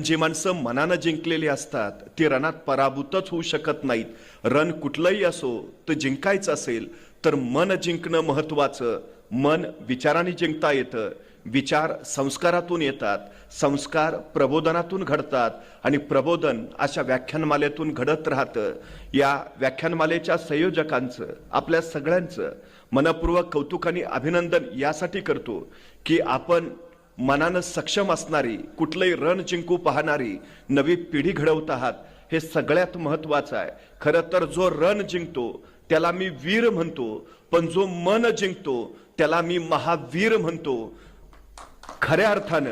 जी माणसं मनानं जिंकलेली असतात ती रणात पराभूतच होऊ शकत नाहीत। रण कुठलंही असो तर जिंकायचं असेल तर मन जिंकणं महत्वाचं। मन विचारांनी जिंकता येतं, विचार संस्कारातून येतात, संस्कार प्रबोधनातून घडतात आणि प्रबोधन अशा व्याख्यानमालेतून घडत राहतं। या व्याख्यानमालेच्या संयोजकांचं आपल्या सगळ्यांचं मनपूर्वक कौतुक आणि अभिनंदन यासाठी करतो की आपण मनानं सक्षम असणारी, कुठलंही रण जिंकू पाहणारी नवी पिढी घडवत आहात, हे सगळ्यात महत्वाचं आहे। खरं तर जो रण जिंकतो त्याला मी वीर म्हणतो, पण जो मन जिंकतो त्याला मी महावीर म्हणतो। खऱ्या अर्थानं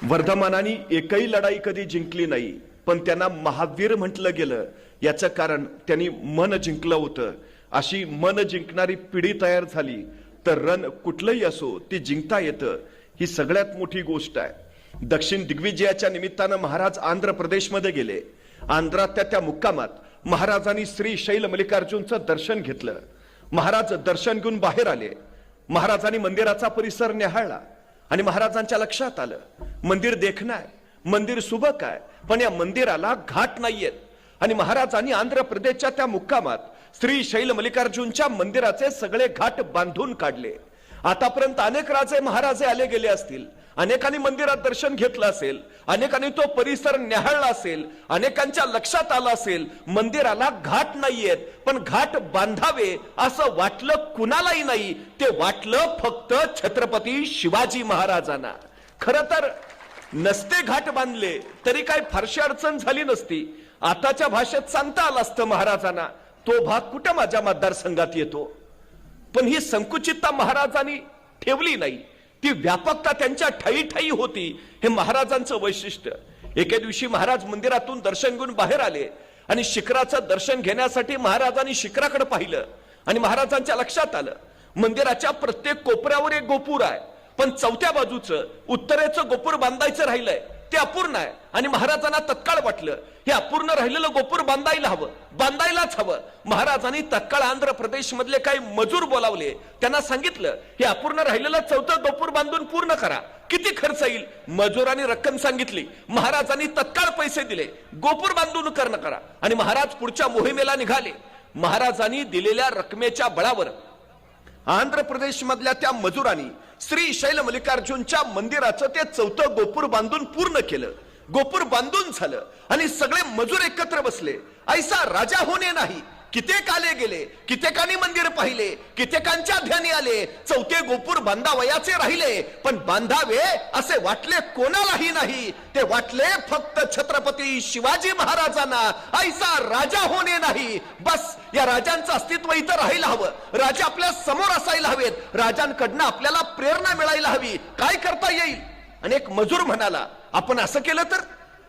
वर्धमानाने एकही लढाई कधी जिंकली नाही, पण त्यांना महावीर म्हटलं गेलं याचं कारण त्यांनी मन जिंकलं होतं। अशी मन जिंकणारी पिढी तयार झाली तर रण कुठलंही असो ती जिंकता येतं, ही सगळ्यात मोठी गोष्ट आहे। दक्षिण दिग्विजयाच्या निमित्तानं महाराज आंध्र प्रदेशमध्ये गेले। आंध्रात त्या मुक्कामात महाराजांनी श्री शैल मल्लिकार्जुनचं दर्शन घेतलं। महाराज दर्शन घेऊन बाहेर आले। महाराजांनी मंदिराचा परिसर निहाळला आणि महाराजांच्या लक्षात आलं मंदिर देखणं आहे, मंदिर सुबक आहे, पण या मंदिराला घाट नाहीयेत। आणि महाराजांनी आंध्र प्रदेशच्या त्या मुक्कामात श्री शैल मल्लिकार्जुनच्या मंदिराचे सगळे घाट बांधून काढले। आतापर्यंत अनेक राजे महाराजे आले गेले असतील, अनेकांनी मंदिरात दर्शन घेतलं असेल, अनेकांनी तो परिसर निहाळला असेल, अनेकांच्या लक्षात आलं असेल मंदिराला घाट नाहीयेत, पण घाट बांधावे असं वाटलं कुणालाही नाही। ते वाटलं फक्त छत्रपती शिवाजी महाराजांना। खरं तर नसते घाट बांधले तरी काय फारशी अडचण झाली नसती। आताच्या भाषेत सांगता आलं असतं महाराजांना, तो भाग कुठं माझ्या मतदारसंघात येतो, पण ही संकुचितता महाराजांनी ठेवली नाही, ती व्यापकता त्यांच्या ठाई ठाई होती। हे महाराजांचं वैशिष्ट्य। एके दिवशी महाराज मंदिरातून दर्शन घेऊन बाहेर आले आणि शिखराचं दर्शन घेण्यासाठी महाराजांनी शिखराकडे पाहिलं आणि महाराजांच्या लक्षात आलं मंदिराच्या प्रत्येक कोपऱ्यावर एक गोपूर आहे, पण चौथ्या बाजूचं उत्तरेचं गोपूर बांधायचं राहिलंय, ते अपूर्ण आहे। आणि महाराजांना तत्काळ वाटलं हे अपूर्ण राहिलेलं गोपूर बांधायला हवं, बांधायलाच हवं। महाराजांनी तत्काळ आंध्र प्रदेश मधले काही मजूर बोलावले, त्यांना सांगितलं हे अपूर्ण राहिलेलं चौथं गोपूर बांधून पूर्ण करा, किती खर्च येईल? मजुरांनी रक्कम सांगितली, महाराजांनी तत्काळ पैसे दिले, गोपूर बांधून करा। आणि महाराज पुढच्या मोहिमेला निघाले। महाराजांनी दिलेल्या रकमेच्या बळावर आंध्र प्रदेश मधल्या त्या मजुरांनी श्री शैल मल्लिकार्जुनच्या मंदिराचं ते चौथं गोपूर बांधून पूर्ण केलं। गोपूर बांधून झालं आणि सगळे मजूर एकत्र बसले। ऐसा राजा होणे नाही, कित्येक आले गेले, कित्येकांनी मंदिर पाहिले, कित्येकांच्या ध्यानी आले, चौथे गोपूर बांधावयाचे राहिले, पण बांधावे असे वाटले कोणालाही नाही। ते वाटले फक्त छत्रपती शिवाजी महाराजांना। ऐसा राजा होणे नाही, बस या राजांचं अस्तित्व इथं राहायला हवं, राजा आपल्या समोर असायला हवेत, राजांकडनं आपल्याला प्रेरणा मिळायला हवी, काय करता येईल? आणि एक मजूर म्हणाला आपण असं केलं तर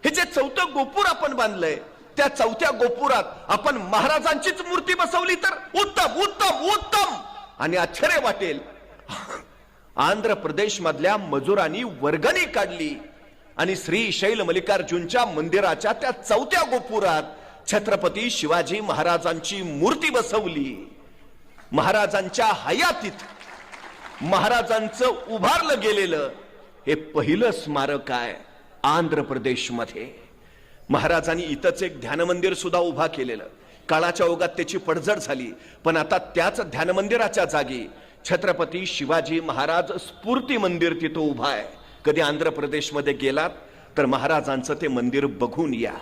हे जे चौथं गोपूर आपण बांधलंय त्या चौथ्या गोपुरात आपण महाराजांचीच मूर्ती बसवली तर उत्तम उत्तम उत्तम। आणि आश्चर्य वाटेल, आंध्र प्रदेश मधल्या मजुरांनी वर्गणी काढली आणि श्री शैल मल्लिकार्जुनच्या मंदिराच्या त्या चौथ्या गोपुरात छत्रपती शिवाजी महाराजांची मूर्ती बसवली। महाराजांच्या हयातीत महाराजांचं उभारलं गेलेलं हे पहिलं स्मारक आहे आंध्र प्रदेश मध्ये। महाराजांनी इथंच एक ध्यान मंदिर सुद्धा उभा केलेलं, काळाच्या ओघात त्याची पडझड झाली, पण आता त्याच ध्यान मंदिराच्या जागी छत्रपती शिवाजी महाराज स्फूर्ती मंदिर तिथं उभा आहे। कधी आंध्र प्रदेश मध्ये गेलात तर महाराजांचं ते मंदिर बघून या।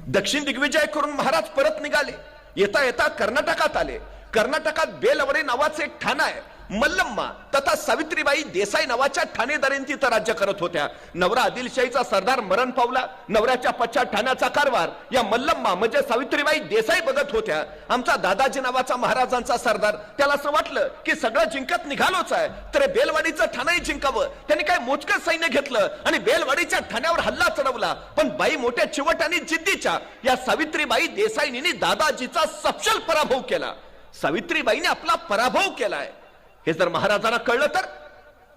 दक्षिण दिग्विजय करून महाराज परत निघाले। येता येता कर्नाटकात आले। कर्नाटकात बेलवडे नावाचे एक ठाणं आहे, मल्लम्मा तथा सावित्रीबाई देसाई नावाच्या ठाणेदारांनी तिथं राज्य करत होत्या। नवरा आदिलशाहीचा सरदार मरण पावला, नवऱ्याच्या पश्चात ठाण्याचा कारभार या मल्लम्मा म्हणजे सावित्रीबाई देसाई बघत होत्या। आमचा दादाजी नावाचा महाराजांचा सरदार, त्याला असं वाटलं की सगळं जिंकत निघालोच आहे तर बेलवाडीचं ठाणंही जिंकावं। त्यांनी काय मोजकं सैन्य घेतलं आणि बेलवाडीच्या ठाण्यावर हल्ला चढवला, पण बाई मोठ्या चिवट आणि जिद्दीच्या या सावित्रीबाई देसाईंनी दादाजीचा सपशेल पराभव केला। सावित्रीबाईने आपला पराभव केलाय हे जर महाराजांना कळलं तर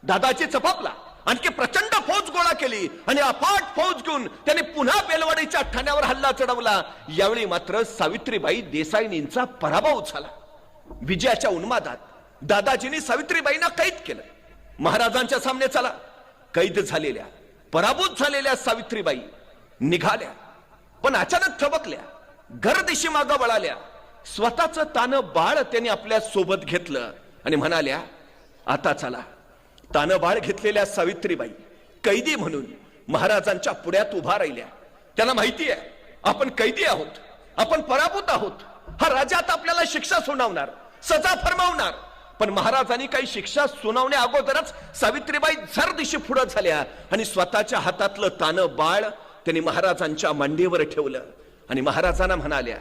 दादाजी चपापला, आणखी प्रचंड फौज गोळा केली आणि अफाट फौज घेऊन त्यांनी पुन्हा बेलवाडीच्या ठाण्यावर हल्ला चढवला। यावेळी मात्र सावित्रीबाई देसाईंचा पराभव झाला। विजयाच्या उन्मादात दादाजींनी सावित्रीबाईंना कैद केलं। महाराजांच्या सामने चला, कैद झालेल्या पराभूत झालेल्या सावित्रीबाई निघाल्या, पण अचानक थबकल्या, घरदिशी मागं वळाल्या. स्वतःच तानं बाळ त्यांनी आपल्या सोबत घेतलं आणि म्हणाल्या, आता चला. तानं बाळ घेतलेल्या सावित्रीबाई कैदी म्हणून महाराजांच्या पुढ्यात उभा राहिल्या. त्यांना माहिती आहे आपण कैदी आहोत, आपण पराभूत आहोत. हा राजा आता आपल्याला शिक्षा सुनावणार, सजा फरमावणार. पण महाराजांनी काही शिक्षा सुनावण्या अगोदरच सावित्रीबाई झर दिशी पुढे झाल्या आणि स्वतःच्या हातातलं तानं बाळ त्यांनी महाराजांच्या मांडीवर ठेवलं आणि महाराजांना म्हणाल्या,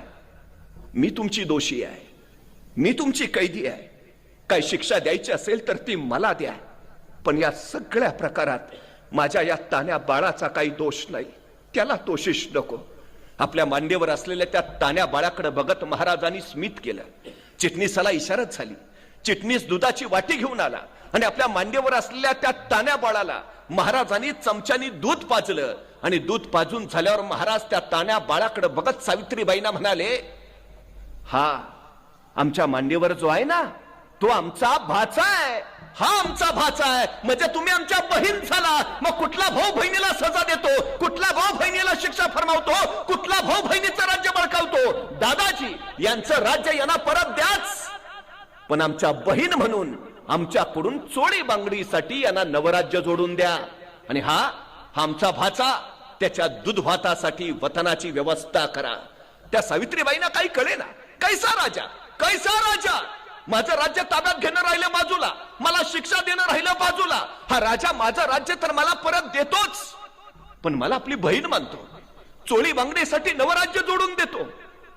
मी तुमची दोषी आहे, मी तुमची कैदी आहे. काय शिक्षा द्यायची असेल तर ती मला द्या, पण या सगळ्या प्रकारात माझ्या या तान्या बाळाचा काही दोष नाही, त्याला दोषीश नको. आपल्या मांडीवर असलेल्या त्या तान्या बाळाकडे बघत महाराजांनी स्मित केलं. चिटणीसाला इशारत झाली. चिटणीस दुधाची वाटी घेऊन आला आणि आपल्या मांडीवर असलेल्या त्या तान्या बाळाला महाराजांनी चमच्यानी दूध पाजलं आणि दूध पाजून झाल्यावर महाराज त्या तान्या बाळाकडे बघत सावित्रीबाईंना म्हणाले, हा आमच्या मांडीवर जो आहे ना तो आमचा भाचा आहे, हा आमचा भाचा आहे. म्हणजे तुम्ही आमच्या बहीण झाला. मग कुठला भाऊ बहिणीला सजा देतो, कुठला भाऊ बहिणीला शिक्षा फरमावतो, कुठला भाऊ बहिणीचं राज्य बळकावतो? दादाजी यांचं राज्य यांना परत द्याच, पण आमच्या बहीण म्हणून आमच्याकडून चोळी बांगडीसाठी यांना नवराज्य जोडून द्या. आणि हा आमचा भाचा, त्याच्या दूध भातासाठी वतनाची व्यवस्था करा. त्या सावित्रीबाईंना काही कळेना. कैसा राजा, कैसा राजा? माझं राज्य ताब्यात घेणं राहिलं बाजूला, मला शिक्षा देणं राहिलं बाजूला. हा राजा माझं राज्य तर मला परत देतोच, पण मला आपली बहीण मानतो, चोळी बांगडीसाठी नवराज्य जोडून देतो.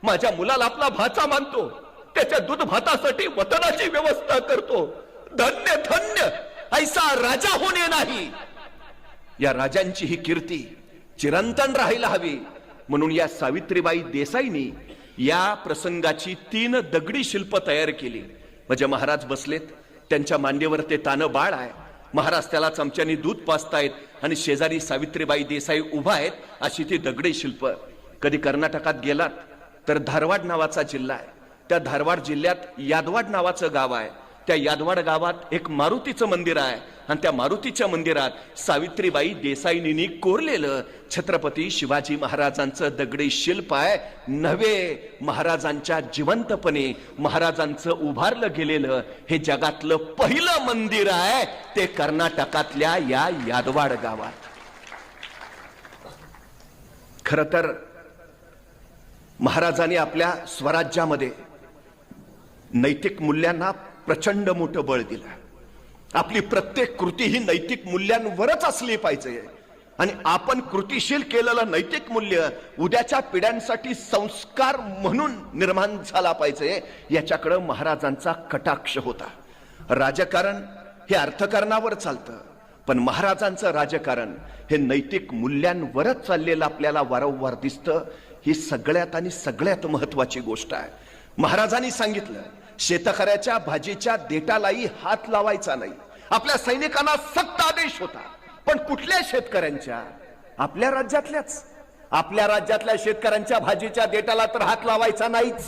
माझ्या मुलाला आपला भाचा मानतो, त्याच्या दूध भातासाठी वतनाची व्यवस्था करतो. धन्य धन्य ऐसा राजा होणे नाही. या राजांची ही कीर्ती चिरंतन राहायला हवी म्हणून या सावित्रीबाई देसाईंनी या प्रसंगाची 3 दगडी शिल्प तयार केली. म्हणजे महाराज बसलेत, त्यांच्या मांडीवर ते तानं बाळ आहे, महाराज त्याला चमच्यानी दूध पाजतायत आणि शेजारी सावित्रीबाई देसाई उभा आहेत. अशी ती दगडी शिल्प. कधी कर्नाटकात गेलात तर धारवाड नावाचा जिल्हा आहे, त्या धारवाड जिल्ह्यात यादवाड नावाचं गाव आहे. त्या यादवाड गावात एक मारुतीचं मंदिर आहे आणि त्या मारुतीच्या मंदिरात सावित्रीबाई देसाईंनी कोरलेलं छत्रपती शिवाजी महाराजांचं दगडी शिल्प आहे. नव्हे, महाराजांच्या जिवंतपणे महाराजांचं उभारलं गेलेलं हे जगातलं पहिलं मंदिर आहे. ते कर्नाटकातल्या या यादवाड गावात. खर तर महाराजांनी आपल्या स्वराज्यामध्ये नैतिक मूल्यांना प्रचंड मोठं बळ दिलं. आपली प्रत्येक कृती ही नैतिक मूल्यांवरच असली पाहिजे आणि आपण कृतीशील केलेलं नैतिक मूल्य उद्याच्या पिढ्यांसाठी संस्कार म्हणून निर्माण झाला पाहिजे, याच्याकडे महाराजांचा कटाक्ष होता. राजकारण हे अर्थकारणावर चालतं, पण महाराजांचं राजकारण हे नैतिक मूल्यांवरच चाललेलं आपल्याला वारंवार दिसतं. ही सगळ्यात आणि सगळ्यात महत्वाची गोष्ट आहे. महाराजांनी सांगितलं, शेतकऱ्याच्या भाजीच्या देठालाही हात लावायचा नाही. आपल्या सैनिकांना सक्त आदेश होता, पण कुठल्या शेतकऱ्यांच्या? आपल्या राज्यातल्याच. आपल्या राज्यातल्या शेतकऱ्यांच्या भाजीच्या देठाला तर हात लावायचा नाहीच,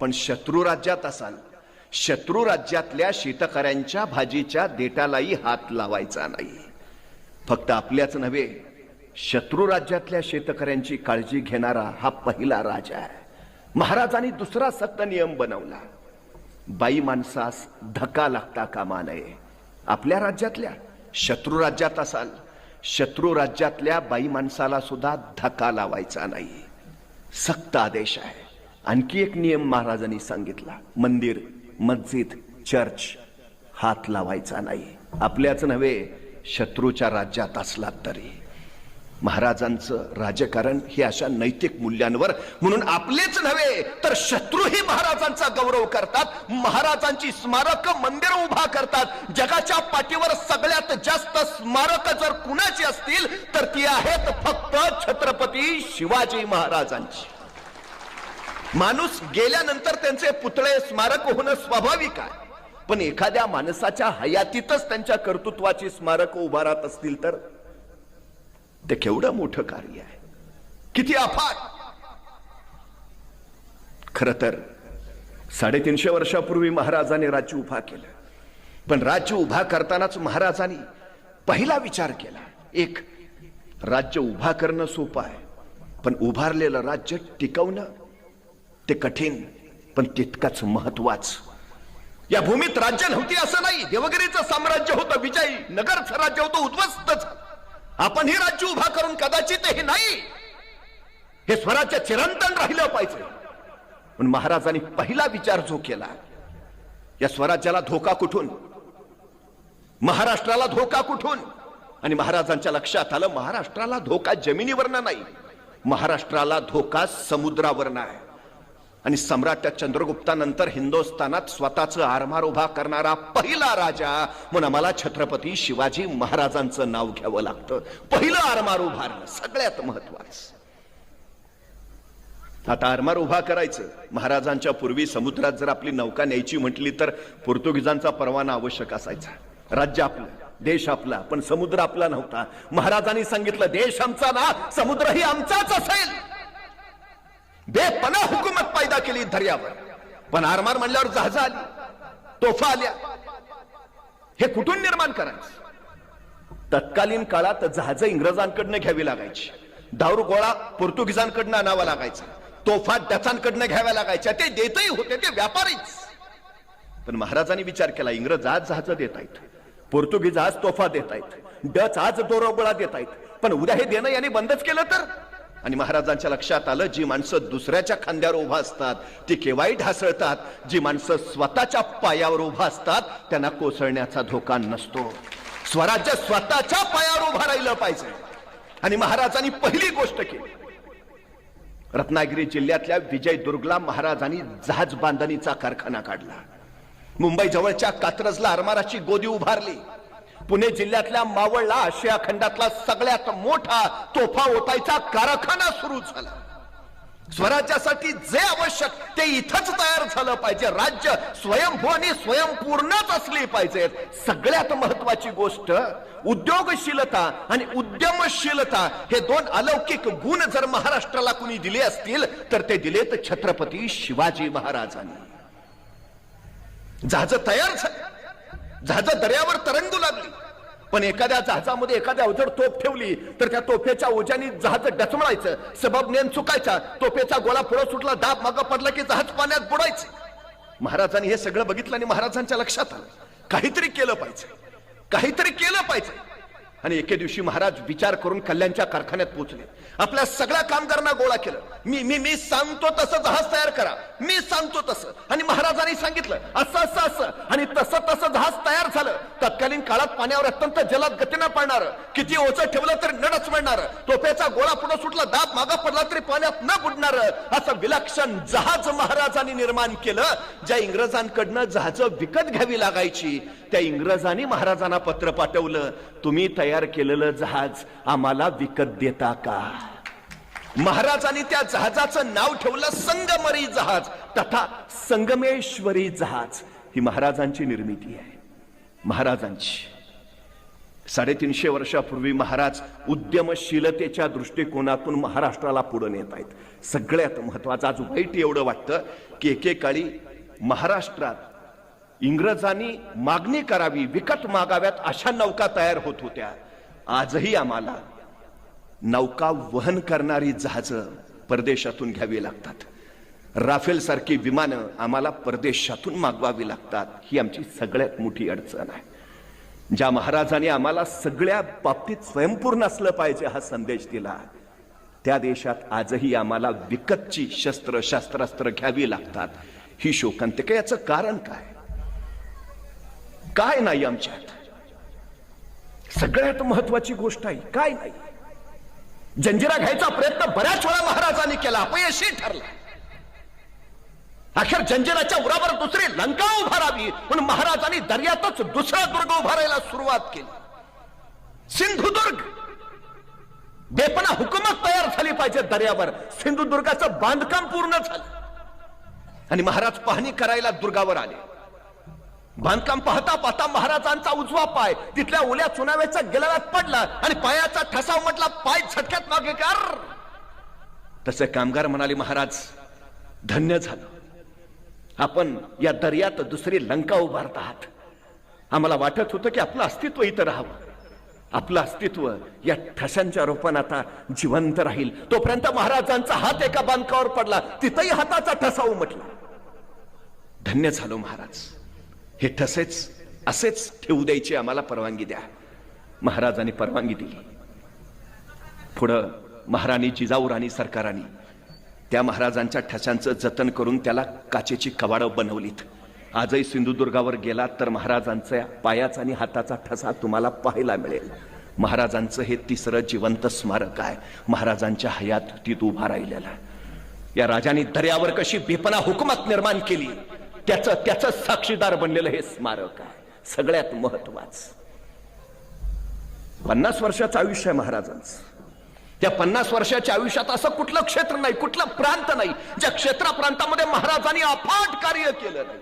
पण शत्रू राज्यात असाल, शत्रू राज्यातल्या शेतकऱ्यांच्या भाजीच्या देठालाही हात लावायचा नाही. फक्त आपल्याच नव्हे, शत्रू राज्यातल्या शेतकऱ्यांची काळजी घेणारा हा पहिला राजा आहे. महाराजांनी दुसरा सक्त नियम बनवला, बाई माणसास धक्का लागता कामा नये. आपल्या राज्यातल्या, शत्रू राज्यात असाल, शत्रू राज्यातल्या बाई माणसाला सुद्धा धक्का लावायचा नाही. सक्त आदेश आहे. आणखी एक नियम महाराजांनी सांगितला, मंदिर, मस्जिद, चर्च हात लावायचा नाही. आपल्याच नव्हे, शत्रूच्या राज्यात असलात तरी. महाराजांचं राजकारण हे अशा नैतिक मूल्यांवर, म्हणून आपलेच नव्हे तर शत्रूही महाराजांचा गौरव करतात, महाराजांची स्मारक मंदिर उभा करतात. जगाच्या पाठीवर सगळ्यात जास्त स्मारक जर कुणाची असतील तर ती आहेत फक्त छत्रपती शिवाजी महाराजांची. माणूस गेल्यानंतर त्यांचे पुतळे स्मारक होणं स्वाभाविक आहे, पण एखाद्या माणसाच्या हयातीतच त्यांच्या कर्तृत्वाची स्मारक उभारत असतील तर ते केवढं मोठं कार्य आहे, किती अफाट. खर तर 350 वर्षापूर्वी महाराजांनी राज्य उभा केलं, पण राज्य उभा करतानाच महाराजांनी पहिला विचार केला, एक राज्य उभा करणं सोपं आहे, पण उभारलेलं राज्य टिकवणं ते कठीण, पण तितकंच महत्वाचं. या भूमीत राज्य नव्हती असं नाही. देवगिरीचं साम्राज्य होतं विजयी, नगरचं राज्य होतं उद्ध्वस्त. आपण हे राज्य उभा करून कदाचित हे नाही, हे स्वराज्य चिरंतन राहिलं पाहिजे. पण महाराजांनी पहिला विचार जो केला, या स्वराज्याला धोका कुठून, महाराष्ट्राला धोका कुठून. आणि महाराजांच्या लक्षात आलं, महाराष्ट्राला धोका जमिनीवरनं नाही, महाराष्ट्राला धोका समुद्रावरनं आहे. आणि सम्राट चंद्रगुप्तानंतर हिंदुस्थानात स्वतःचं आरमार उभा करणारा पहिला राजा म्हणून आम्हाला छत्रपती शिवाजी महाराजांचं नाव घ्यावं लागतं. पहिलं आरमार उभारणं सगळ्यात महत्वाचं. आता आरमार उभा करायचं, महाराजांच्या पूर्वी समुद्रात जर आपली नौका न्यायची म्हटली तर पोर्तुगीजांचा परवाना आवश्यक असायचा. राज्य आपलं, देश आपला, पण समुद्र आपला नव्हता. महाराजांनी सांगितलं, देश आमचा ना, समुद्रही आमचाच असेल. बेपना हुकूमत पैदा केली दर्यावर. पण आरमार म्हणल्यावर जहाज आली, तोफा आल्या. हे कुठून निर्माण करायचं? तत्कालीन काळात जहाज इंग्रजांकडनं घ्यावी लागायची, दारूगोळा पोर्तुगीजांकडनं आणावा लागायचा, तोफा डचांकडनं घ्याव्या लागायच्या. ते देतही होते, ते व्यापारीच. पण महाराजांनी विचार केला, इंग्रज आज जहाज देत आहेत, पोर्तुगीज आज तोफा देत आहेत, डच आज दोरगोळा देत आहेत, पण उद्या हे देणं यांनी बंदच केलं तर. आणि महाराजांच्या लक्षात आलं, जी माणसं दुसऱ्याच्या खांद्यावर उभा असतात ती केव्हाही ढासळतात, जी माणसं स्वतःच्या पायावर उभा असतात त्यांना कोसळण्याचा धोका नसतो. स्वराज्य स्वतःच्या पायावर उभा राहिलं पाहिजे. आणि महाराजांनी पहिली गोष्ट केली, रत्नागिरी जिल्ह्यातल्या विजयदुर्गला महाराजांनी जहाज बांधणीचा कारखाना काढला. मुंबई जवळच्या कात्रजला आरमाराची गोदी उभारली. पुणे जिल्ह्यातल्या मावळला आशिया खंडातला सगळ्यात मोठा तोफा ओतायचा कारखाना सुरू झाला. स्वराज्यासाठी जे आवश्यक ते इथंच तयार झालं पाहिजे. राज्य स्वयंभू आणि स्वयंपूर्णच असली पाहिजे. सगळ्यात महत्वाची गोष्ट उद्योगशीलता आणि उद्यमशीलता, हे दोन अलौकिक गुण जर महाराष्ट्राला कुणी दिले असतील तर ते दिलेत छत्रपती शिवाजी महाराजांनी. जहाज तयार झाले, जहाज दर्यावर तरंगू लागली. पण एखाद्या जहाजामध्ये एखाद्या अवजड तोफ ठेवली तर त्या तोफेच्या ओझ्याने जहाज डचमळायचं, सबब नेम चुकायचा, तोफेचा गोळा पुढे सुटला, दाब मागं पडला की जहाज पाण्यात बुडायचं. महाराजांनी हे सगळं बघितलं आणि महाराजांच्या लक्षात आलं, काहीतरी केलं पाहिजे, काहीतरी केलं पाहिजे. आणि एके दिवशी महाराज विचार करून कल्याणच्या कारखान्यात पोहोचले. आपल्या सगळ्या कामगारांना गोळा केलं. मी सांगतो तसं जहाज तयार करा, मी सांगतो तसं. आणि महाराजांनी सांगितलं असं असं असं, आणि तसं तसं जहाज तयार झालं. तत्कालीन काळात पाण्यावर अत्यंत जलद गतीनं पडणार, किती ओझं ठेवलं तरी नडच मिळणार, तोफेचा गोळा पुढे सुटला, दाब मागं पडला तरी पाण्यात न बुडणार, असं विलक्षण जहाज महाराजांनी निर्माण केलं. ज्या इंग्रजांकडनं जहाज विकत घ्यावी लागायची त्या इंग्रजांनी महाराजांना पत्र पाठवलं, तुम्ही तयार केलेलं जहाज आम्हाला विकत देता का? महाराजांनी त्या जहाजाचं नाव ठेवलं संगमरी जहाज तथा संगमेश्वरी जहाज. ही महाराजांची निर्मिती आहे, महाराजांची. 350 वर्षापूर्वी महाराज उद्यमशीलतेच्या दृष्टिकोनातून महाराष्ट्राला पुढे नेत आहेत. सगळ्यात महत्वाचं आज वाईट एवढं वाटतं की एकेकाळी महाराष्ट्रात इंग्रजांनी मागणी करावी, विकत मागाव्यात अशा नौका तयार होत होत्या. आजही आम्हाला नौका वहन करणारी जहाजं परदेशातून घ्यावी लागतात. राफेल सारखी विमानं आम्हाला परदेशातून मागवावी लागतात. ही आमची सगळ्यात मोठी अडचण आहे. ज्या महाराजांनी आम्हाला सगळ्या बाबतीत स्वयंपूर्ण असलं पाहिजे हा संदेश दिला, त्या देशात आजही आम्हाला विकतची शस्त्रास्त्र घ्यावी लागतात. ही शोकांतिका. याचं कारण काय? काय नाही आमच्यात? सगळ्यात महत्वाची गोष्ट आहे काय नाही. जंजिरा घ्यायचा प्रयत्न बऱ्याच वेळा महाराजांनी केला, अपयशी ठरला. अखेर जंजिराच्या उरावर दुसरी लंका उभारावी म्हणून महाराजांनी दर्यातच दुसरा दुर्ग उभारायला सुरुवात केली, सिंधुदुर्ग. बेपना हुकूमत तयार झाली पाहिजे दर्यावर. सिंधुदुर्गाचं बांधकाम पूर्ण झालं आणि महाराज पाहणी करायला दुर्गावर आले. बांधकाम पाहता पाहता महाराजांचा उजवा पाय तिथल्या ओल्या चुनाव्याच्या गिलाव्यात पडला आणि पायाचा ठसा म्हटला, पाय झटक्यात मागे कर. तसे कामगार म्हणाले, महाराज धन्य झालं, आपण या दर्यात दुसरी लंका उभारत आहात. आम्हाला वाटत होतं की आपलं अस्तित्व इथं राहावं. आपलं अस्तित्व या ठशांच्या रूपाने आता जिवंत राहील. तोपर्यंत महाराजांचा हात एका बांधकावर पडला, तिथंही हाताचा ठसा उमटला. धन्य झालो महाराज, हे ठसेच असेच ठेवू द्यायची आम्हाला परवानगी द्या. महाराजांनी परवानगी दिली. पुढं महाराणी जिजाऊराणी सरकारांनी त्या महाराजांच्या ठशांचं जतन करून त्याला काचेची कवाडं बनवलीत. आजही सिंधुदुर्गावर गेलात तर महाराजांच्या पायाचा आणि हाताचा ठसा तुम्हाला पाहायला मिळेल. महाराजांचं हे तिसरं जिवंत स्मारक आहे, महाराजांच्या हयातीत उभा राहिलेला. या राजांनी दर्यावर कशी बेपना हुकूमत निर्माण केली त्याचं साक्षीदार बनलेलं हे स्मारक आहे. सगळ्यात महत्वाचं 50 वर्षाचं आयुष्य आहे महाराजांचं. त्या 50 वर्षाच्या आयुष्यात असं कुठलं क्षेत्र नाही, कुठलं प्रांत नाही ज्या क्षेत्रा प्रांतामध्ये महाराजांनी अफाट कार्य केलं नाही.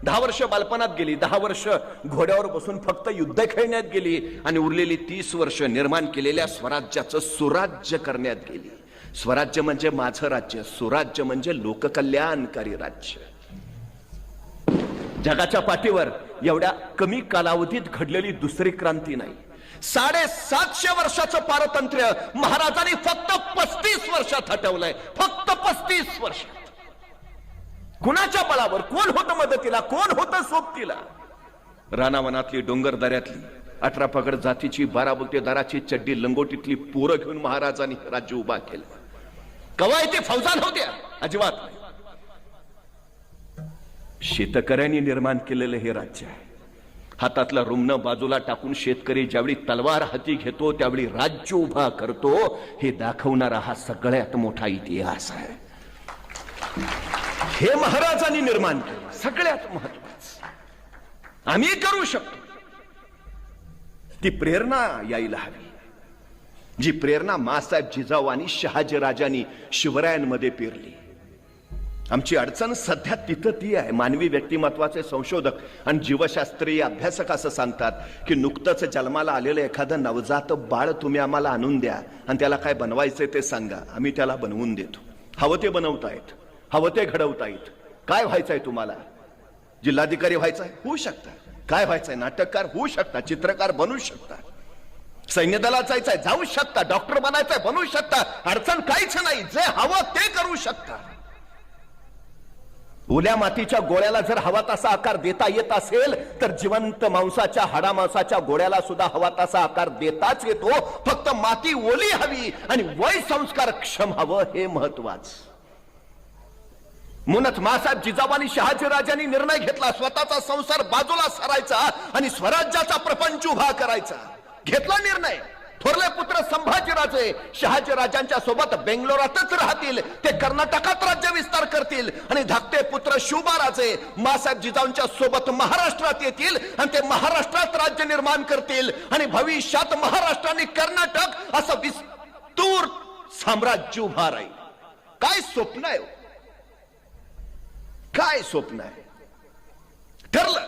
10 वर्ष बालपणात गेली, 10 वर्ष घोड्यावर बसून फक्त युद्ध खेळण्यात गेली आणि उरलेली 30 वर्ष निर्माण केलेल्या स्वराज्याचं सुराज्य करण्यात गेली. स्वराज्य म्हणजे माझं राज्य, सुराज्य म्हणजे लोककल्याणकारी राज्य. जगाच्या पाठीवर एवढ्या कमी कालावधीत घडलेली दुसरी क्रांती नाही. 750 वर्षाचं पारतंत्र्य महाराजांनी फक्त 35 वर्षात हटवलंय. फक्त 35 वर्षात. कुणाच्या बळावर? कोण होतं मदतीला, कोण होतं सोबतीला? रानावनातली, डोंगर दऱ्यातली 18 पगड जातीची 12 बुलतेदाराची चड्डी लंगोटीतली पोरं घेऊन महाराजांनी राज्य उभा केलं. कवायती फौजा नव्हत्या, अजिबात नाही. शेतकऱ्यांनी निर्माण केलेलं हे राज्य आहे. हातातला रुमणं बाजूला टाकून शेतकरी ज्यावेळी तलवार हाती घेतो त्यावेळी राज्य उभा करतो, हे दाखवणारा हा सगळ्यात मोठा इतिहास आहे. हे महाराजांनी निर्माण केलं. सगळ्यात महत्वाचं आम्ही करू शकतो. ती प्रेरणा यायला हवी, जी प्रेरणा मासाहेब जिजाऊ आणि शहाजीराजांनी शिवरायांमध्ये पेरली. आमची अडचण सध्या तिथं ती आहे. मानवी व्यक्तिमत्वाचे संशोधक आणि जीवशास्त्रीय अभ्यासक असं सांगतात की नुकतंच जन्माला आलेलं एखादं नवजात बाळ तुम्ही आम्हाला आणून द्या आणि त्याला काय बनवायचंय ते सांगा, आम्ही त्याला बनवून देतो. हवं ते बनवतायत, हवं ते घडवतायत. काय व्हायचंय तुम्हाला? जिल्हाधिकारी व्हायचंय? होऊ शकता. काय व्हायचंय? नाटककार होऊ शकता, चित्रकार बनू शकता, सैन्य दलात जायचंय जाऊ शकता, डॉक्टर बनायचंय बनवू शकता. अडचण काहीच नाही. जे हवं ते करू शकता. ओल्या मातीच्या गोळ्याला जर हवा तसा आकार देता येत असेल तर जिवंत मांसाच्या हाडामांसाच्या गोळ्याला सुद्धा हवा तसा आकार देताच येतो. फक्त माती ओली हवी आणि वय संस्कार क्षम हवं, हे महत्वाचं. म्हणूनच मासाहेब जिजाऊ आणि शहाजीराजांनी निर्णय घेतला, स्वतःचा संसार बाजूला सरायचा आणि स्वराज्याचा प्रपंच उभा करायचा. घेतला निर्णय. थोरले पुत्र संभाजीराजे शहाजीराजांच्या सोबत बेंगलोरातच राहतील, ते कर्नाटकात राज्य विस्तार करतील आणि धाकटे पुत्र शिवबाराजे मासाहेब जिजाऊंच्या सोबत महाराष्ट्रात येतील आणि ते महाराष्ट्रात राज्य निर्माण करतील आणि भविष्यात महाराष्ट्र आणि कर्नाटक असं विस्तूर साम्राज्य उभा राहील. काय स्वप्न आहे? काय स्वप्न आहे? ठरलं.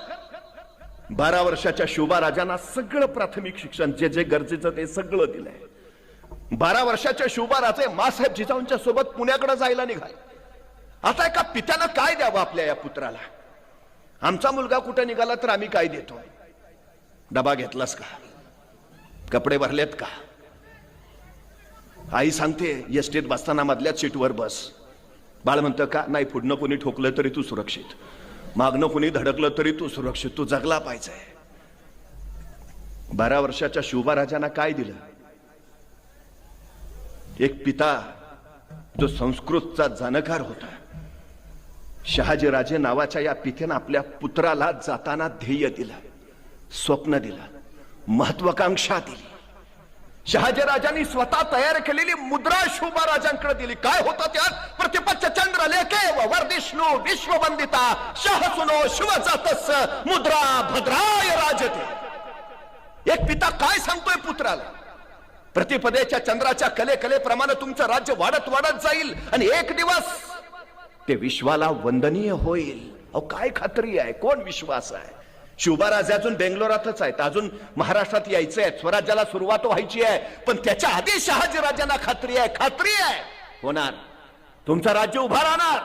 12 वर्षाच्या शोभाराजांना सगळं प्राथमिक शिक्षण जे जे गरजेचं ते सगळं दिलंय. 12 वर्षाच्या शोभाराजे मासाहेब जिजाऊंच्या सोबत पुण्याकडे जायला निघाले. आता एका पित्यानं काय द्यावं आपल्या या पुत्राला? आमचा मुलगा कुठे निघाला तर आम्ही काय देतो? डबा घेतलास का? कपडे भरलेत का? आई सांगते एसटीत बसताना मधल्याच सीटवर बस. बाळ म्हणतं का? नाही, पुढनं कोणी ठोकलं तरी तू सुरक्षित, मागणं कोणी धडकलं तरी तू सुरक्षित, तू जगला पाहिजे. 12 वर्षाच्या शोभाराजांना काय दिलं? एक पिता जो संस्कृतचा जाणकार होता. शहाजीराजे नावाच्या या पित्यानं आपल्या पुत्राला जाताना ध्येय दिलं, स्वप्न दिलं, महत्वाकांक्षा दिली. शहाजीराजांनी स्वतः तयार केलेली मुद्रा शोभाराजांकडे दिली. काय होतं त्यात? प्रतिपच्च चंद्र लेखे व वर्धिष्णू विश्ववंदिता शहसुनो शिवजातस मुद्रा भद्राय राजते. एक पिता काय सांगतोय पुत्राला? प्रतिपदेच्या चंद्राच्या कलेप्रमाणे तुमचं राज्य वाढत वाढत जाईल आणि एक दिवस ते विश्वाला वंदनीय होईल. अहो काय खात्री आहे? कोण विश्वास आहे? शिवबाराजे अजून बेंगलोरातच आहेत, अजून महाराष्ट्रात यायचे आहेत, स्वराज्याला सुरुवात व्हायची आहे. पण त्याच्या आधी शहाजीराजांना खात्री आहे होणार. तुमचं राज्य उभा राहणार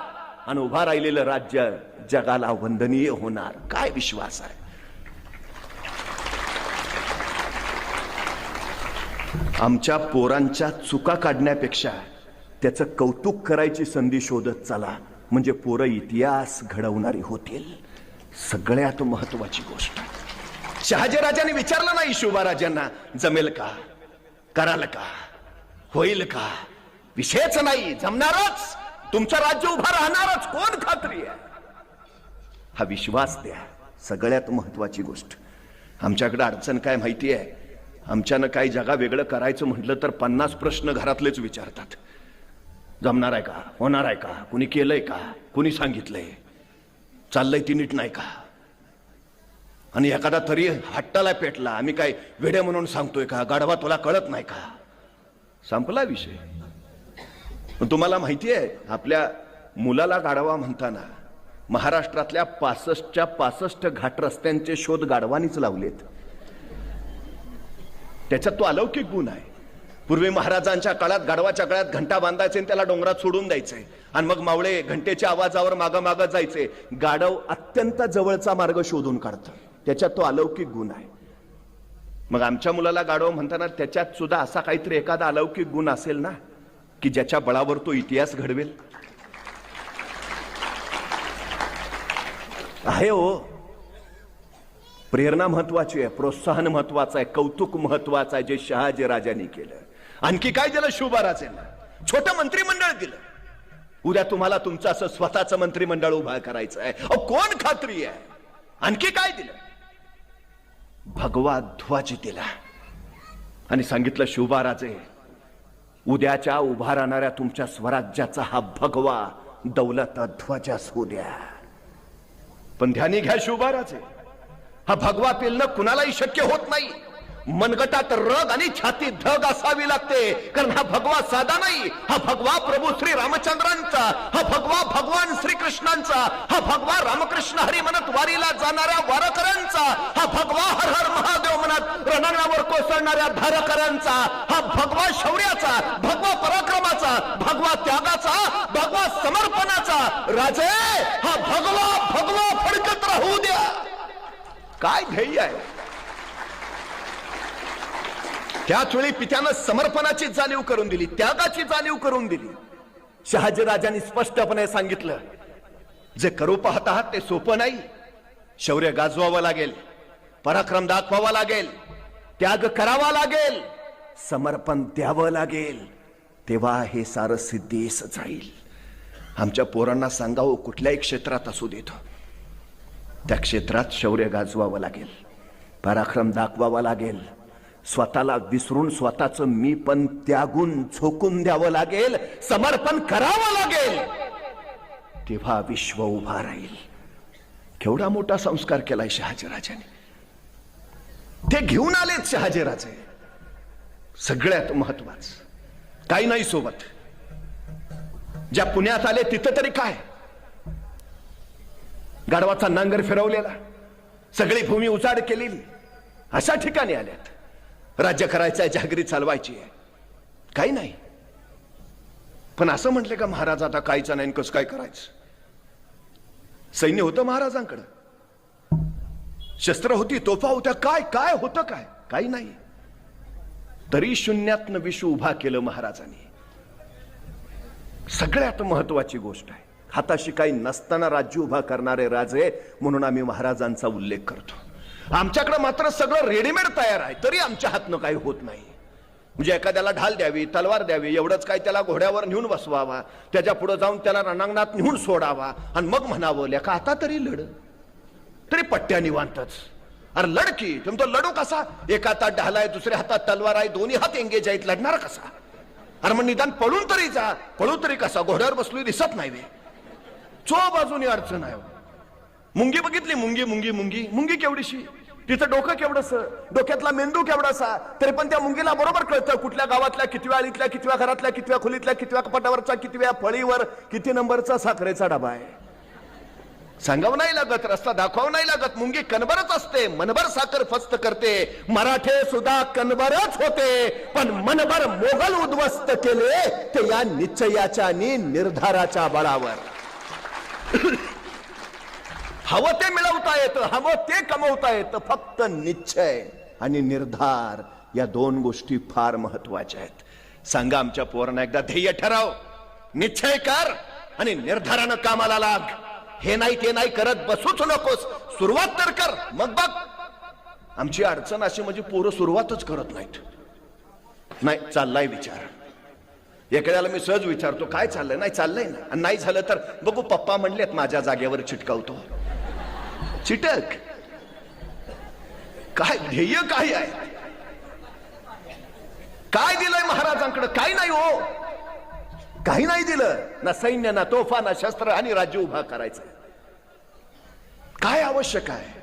आणि उभा राहिलेलं राज्य जगाला वंदनीय होणार. काय विश्वास आहे? आमच्या पोरांच्या चुका काढण्यापेक्षा त्याचं कौतुक करायची संधी शोधत चला, म्हणजे पोरं इतिहास घडवणारी होतील. सगळ्यात महत्वाची गोष्ट, शहाजीराजांनी विचारलं नाही शिवबाराजांना जमेल का, कराल का, होईल का. विषयच नाही, जमणारच, तुमचं राज्य उभा राहणारच, कोण खात्री आहे, हा विश्वास द्या. सगळ्यात महत्वाची गोष्ट. आमच्याकडे अडचण काय माहिती आहे, आमच्यानं काही जगा वेगळं करायचं म्हटलं तर 50 प्रश्न घरातलेच विचारतात. जमणार आहे का, होणार आहे का, कुणी केलंय का, कुणी सांगितलंय, चाललंय ती नीट नाही का. आणि एखादा तरी हट्टाला पेटला, आम्ही काय वेडे म्हणून सांगतोय का, गाढवा तुला कळत नाही का, संपला विषय. तुम्हाला माहिती आहे, आपल्या मुलाला गाढवा म्हणताना महाराष्ट्रातल्या 65च्या 65 घाट रस्त्यांचे शोध गाढवानीच लावलेत. त्याच्यात तो अलौकिक गुण आहे. पूर्वी महाराजांच्या काळात गाढवाच्या काळात घंटा बांधायचे आणि त्याला डोंगरात सोडून द्यायचे, आणि मग मावळे घंटेच्या आवाजावर मागं मागं जायचे. गाढव अत्यंत जवळचा मार्ग शोधून काढतं, त्याच्यात तो अलौकिक गुण आहे. मग आमच्या मुलाला गाढव म्हणताना त्याच्यात सुद्धा असा काहीतरी एखादा अलौकिक गुण असेल ना, की ज्याच्या बळावर तो इतिहास घडवेल. आहे हो. प्रेरणा महत्वाची आहे, प्रोत्साहन महत्वाचं आहे, कौतुक महत्वाचं आहे, जे शहाजी राजांनी केलं. आणखी काय दिलं शिवबाराजांना, छोटं मंत्रिमंडळ दिलं. उद्या तुम्हाला तुमचं असं स्वतःचं मंत्रिमंडळ उभा करायचं आहे, कोण खात्री आहे. आणखी काय दिलं, भगवा ध्वज दिला आणि सांगितलं शिवबाराजे, उद्याच्या उभा राहणाऱ्या तुमच्या स्वराज्याचा हा भगवा दौलत ध्वज असू द्या. पण ध्यानी घ्या शिवबाराजे, हा भगवा पेलणं कुणालाही शक्य होत नाही. मनगटात रग आणि छातीत धग असावी लागते, कारण हा भगवा साधा नाही. हा भगवा प्रभू श्री रामचंद्रांचा, हा भगवा भगवान श्रीकृष्णांचा, हा भगवा रामकृष्ण हरी म्हणत वारीला जाणाऱ्या वारकऱ्यांचा, हा भगवा हर हर महादेव म्हणत रणांगणावर कोसळणाऱ्या धारकऱ्यांचा, हा भगवा शौर्याचा, भगवा पराक्रमाचा, भगवा त्यागाचा, भगवा समर्पणाचा. राजे, हा भगवा भगवा फडकत राहू द्या. काय ध्येय आहे. त्याच वेळी पित्यानं समर्पणाची जाणीव करून दिली, त्यागाची जाणीव करून दिली. शहाजीराजांनी स्पष्टपणे सांगितलं, जे करू पाहत आहात ते सोपं नाही. शौर्य गाजवावं लागेल, पराक्रम दाखवावा लागेल, त्याग करावा लागेल, समर्पण द्यावं लागेल, तेव्हा हे सारं सिद्धीस जाईल. आमच्या पोरांना सांगावं, कुठल्याही क्षेत्रात असू देतो, त्या क्षेत्रात शौर्य गाजवावं लागेल, पराक्रम दाखवावा लागेल, स्वतःला विसरून स्वतःचं मी पण त्यागून झोकून द्यावं लागेल, समर्पण करावं लागेल, तेव्हा विश्व उभा राहील. केवढा मोठा संस्कार केलाय शहाजीराजांनी. ते घेऊन आलेत शहाजीराजे. सगळ्यात महत्वाचं काही नाही सोबत. ज्या पुण्यात आले तिथं तरी काय, गाढवाचा नांगर फिरवलेला, सगळी भूमी उजाड केलेली, अशा ठिकाणी आल्यात. राज्य करायचं आहे, जहागिरी चालवायची आहे, काही नाही. पण असं म्हटलं का महाराज आता काहीच नाही, कसं काय करायचं. सैन्य होतं महाराजांकडं, शस्त्र होती, तोफा होत्या, काय काय होतं, काय काही नाही. तरी शून्यातनं विश्व उभा केलं महाराजांनी. सगळ्यात महत्वाची गोष्ट आहे, हाताशी काही नसताना राज्य उभा करणारे राजे म्हणून आम्ही महाराजांचा उल्लेख करतो. आमच्याकडे मात्र सगळं रेडीमेड तयार आहे, तरी आमच्या हातनं काही होत नाही. म्हणजे एखाद्याला ढाल द्यावी, तलवार द्यावी, एवढंच काय त्याला घोड्यावर नेऊन बसवावा, त्याच्या पुढे जाऊन त्याला रणांगणात नेऊन सोडावा आणि मग म्हणावं, लेका आता तरी लढ, तरी पट्ट्या निवांतच. अरे लढकी, तो लढू कसा, एका हातात ढाल आहे, दुसऱ्या हातात तलवार आहे, दोन्ही हात एंगेज आहेत, लढणार कसा. अरे मग निदान पळून तरी जा, पळू तरी कसा, घोड्यावर बसलोय दिसत नाही वे, चो बाजूनी अडचण आहे. मुंगी बघितली, मुंगी मुंगी मुंगी मुंगी केवढीशी, तिचं डोकं केवढस, डोक्यातला मेंदू केवढासा, तरी पण त्या मुंगीला बरोबर कळतं कुठल्या गावातल्या कितव्या आळीतल्या, कितव्या घरातल्या, कितव्या खोलीतल्या, कितव्या कपाटावरचा, कितव्या फळीवर किती नंबरचा साखरेचा डबा आहे. सांगावं नाही लागत, रस्ता दाखवावं नाही लागत. मुंगी कणभरच असते, मनभर साखर फस्त करते. मराठे सुद्धा कणभरच होते, पण मनभर मोगल उद्ध्वस्त केले ते या निश्चयाच्या आणि निर्धाराच्या बळावर. हवं ते मिळवता येतं, हवं ते कमवता येतं, फक्त निश्चय आणि निर्धार या दोन गोष्टी फार महत्वाच्या आहेत. सांगा आमच्या पोरांना एकदा ध्येय ठराव, निश्चय कर आणि निर्धारानं कामाला लाग. हे नाही ते नाही करत बसूच नकोस, सुरुवात तर कर मग बघ. आमची अडचण अशी म्हणजे पोरं सुरुवातच करत नाहीत. नाही चाललाय विचार, एखाद्याला मी सहज विचारतो काय चाललंय, नाही चाललंय ना, आणि नाही झालं तर बघू पप्पा म्हणलेत माझ्या जागेवर चिटकावतो. चिटक काय ध्येय काय आहे, काय दिलंय महाराजांकडे, काय नाही हो, काही नाही दिलं, ना सैन्य ना तोफा ना शस्त्र आणि राज्य उभा करायचं. काय आवश्यक आहे.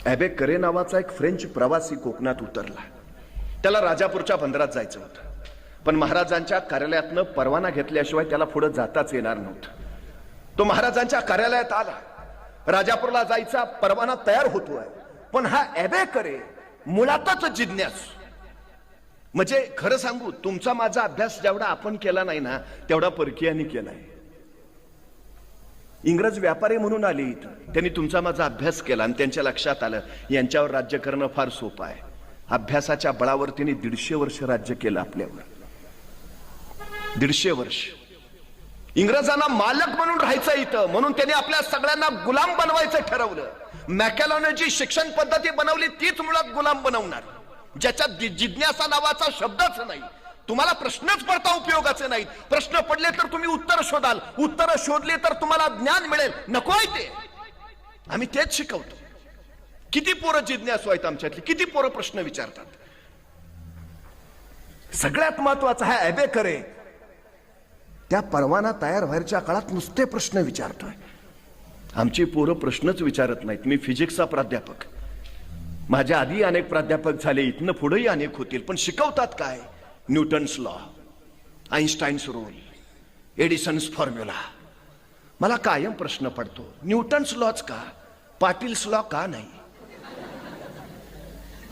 ॲबे करे नावाचा एक फ्रेंच प्रवासी कोकणात उतरला. त्याला राजापूरच्या बंदरात जायचं होतं, पण महाराजांच्या कार्यालयातनं परवाना घेतल्याशिवाय त्याला पुढे जाताच येणार नव्हतं. तो महाराजांच्या कार्यालयात आला, राजापूरला जायचा परवाना तयार होतोय, पण हा ॲबे करे मुळातच जिज्ञासू. म्हणजे खरं सांगू, तुमचा माझा अभ्यास जेवढा आपण केला नाही ना तेवढा परकीयांनी केलाय. इंग्रज व्यापारी म्हणून आले इथं, त्यांनी तुमचा माझा अभ्यास केला आणि त्यांच्या लक्षात आलं यांच्यावर राज्य करणं फार सोपं आहे. अभ्यासाच्या बळावर त्यांनी 150 वर्ष राज्य केलं आपल्यावर. 150 वर्ष इंग्रजांना मालक म्हणून राहायचं इथं, म्हणून त्यांनी आपल्या सगळ्यांना गुलाम बनवायचं ठरवलं. मॅकॅलॉने जी शिक्षण पद्धती बनवली तीच मुळात गुलाम बनवणार, ज्याच्यात जिज्ञासा नावाचा शब्दच नाही. तुम्हाला प्रश्नच पडता उपयोगाचे नाहीत. प्रश्न पडले तर तुम्ही उत्तर शोधाल, उत्तर शोधले तर तुम्हाला ज्ञान मिळेल. नकोय ते, आम्ही तेच शिकवतो. किती पोरं जिज्ञासू आहेत आमच्यातली, किती पोरं प्रश्न विचारतात. सगळ्यात महत्वाचा हा ॲबे करे त्या परवाना तयार व्हायच्या काळात नुसते प्रश्न विचारतोय. आमची पोरं प्रश्नच विचारत नाहीत. मी फिजिक्सचा प्राध्यापक, माझ्या आधी अनेक प्राध्यापक झाले, इथनं पुढेही अनेक होतील, पण शिकवतात काय? Newton's law, Einstein's rule, Edison's formula. मला कायम प्रश्न पडतो, न्यूटन्स लॉच का, पाटील्स लॉ का नाही?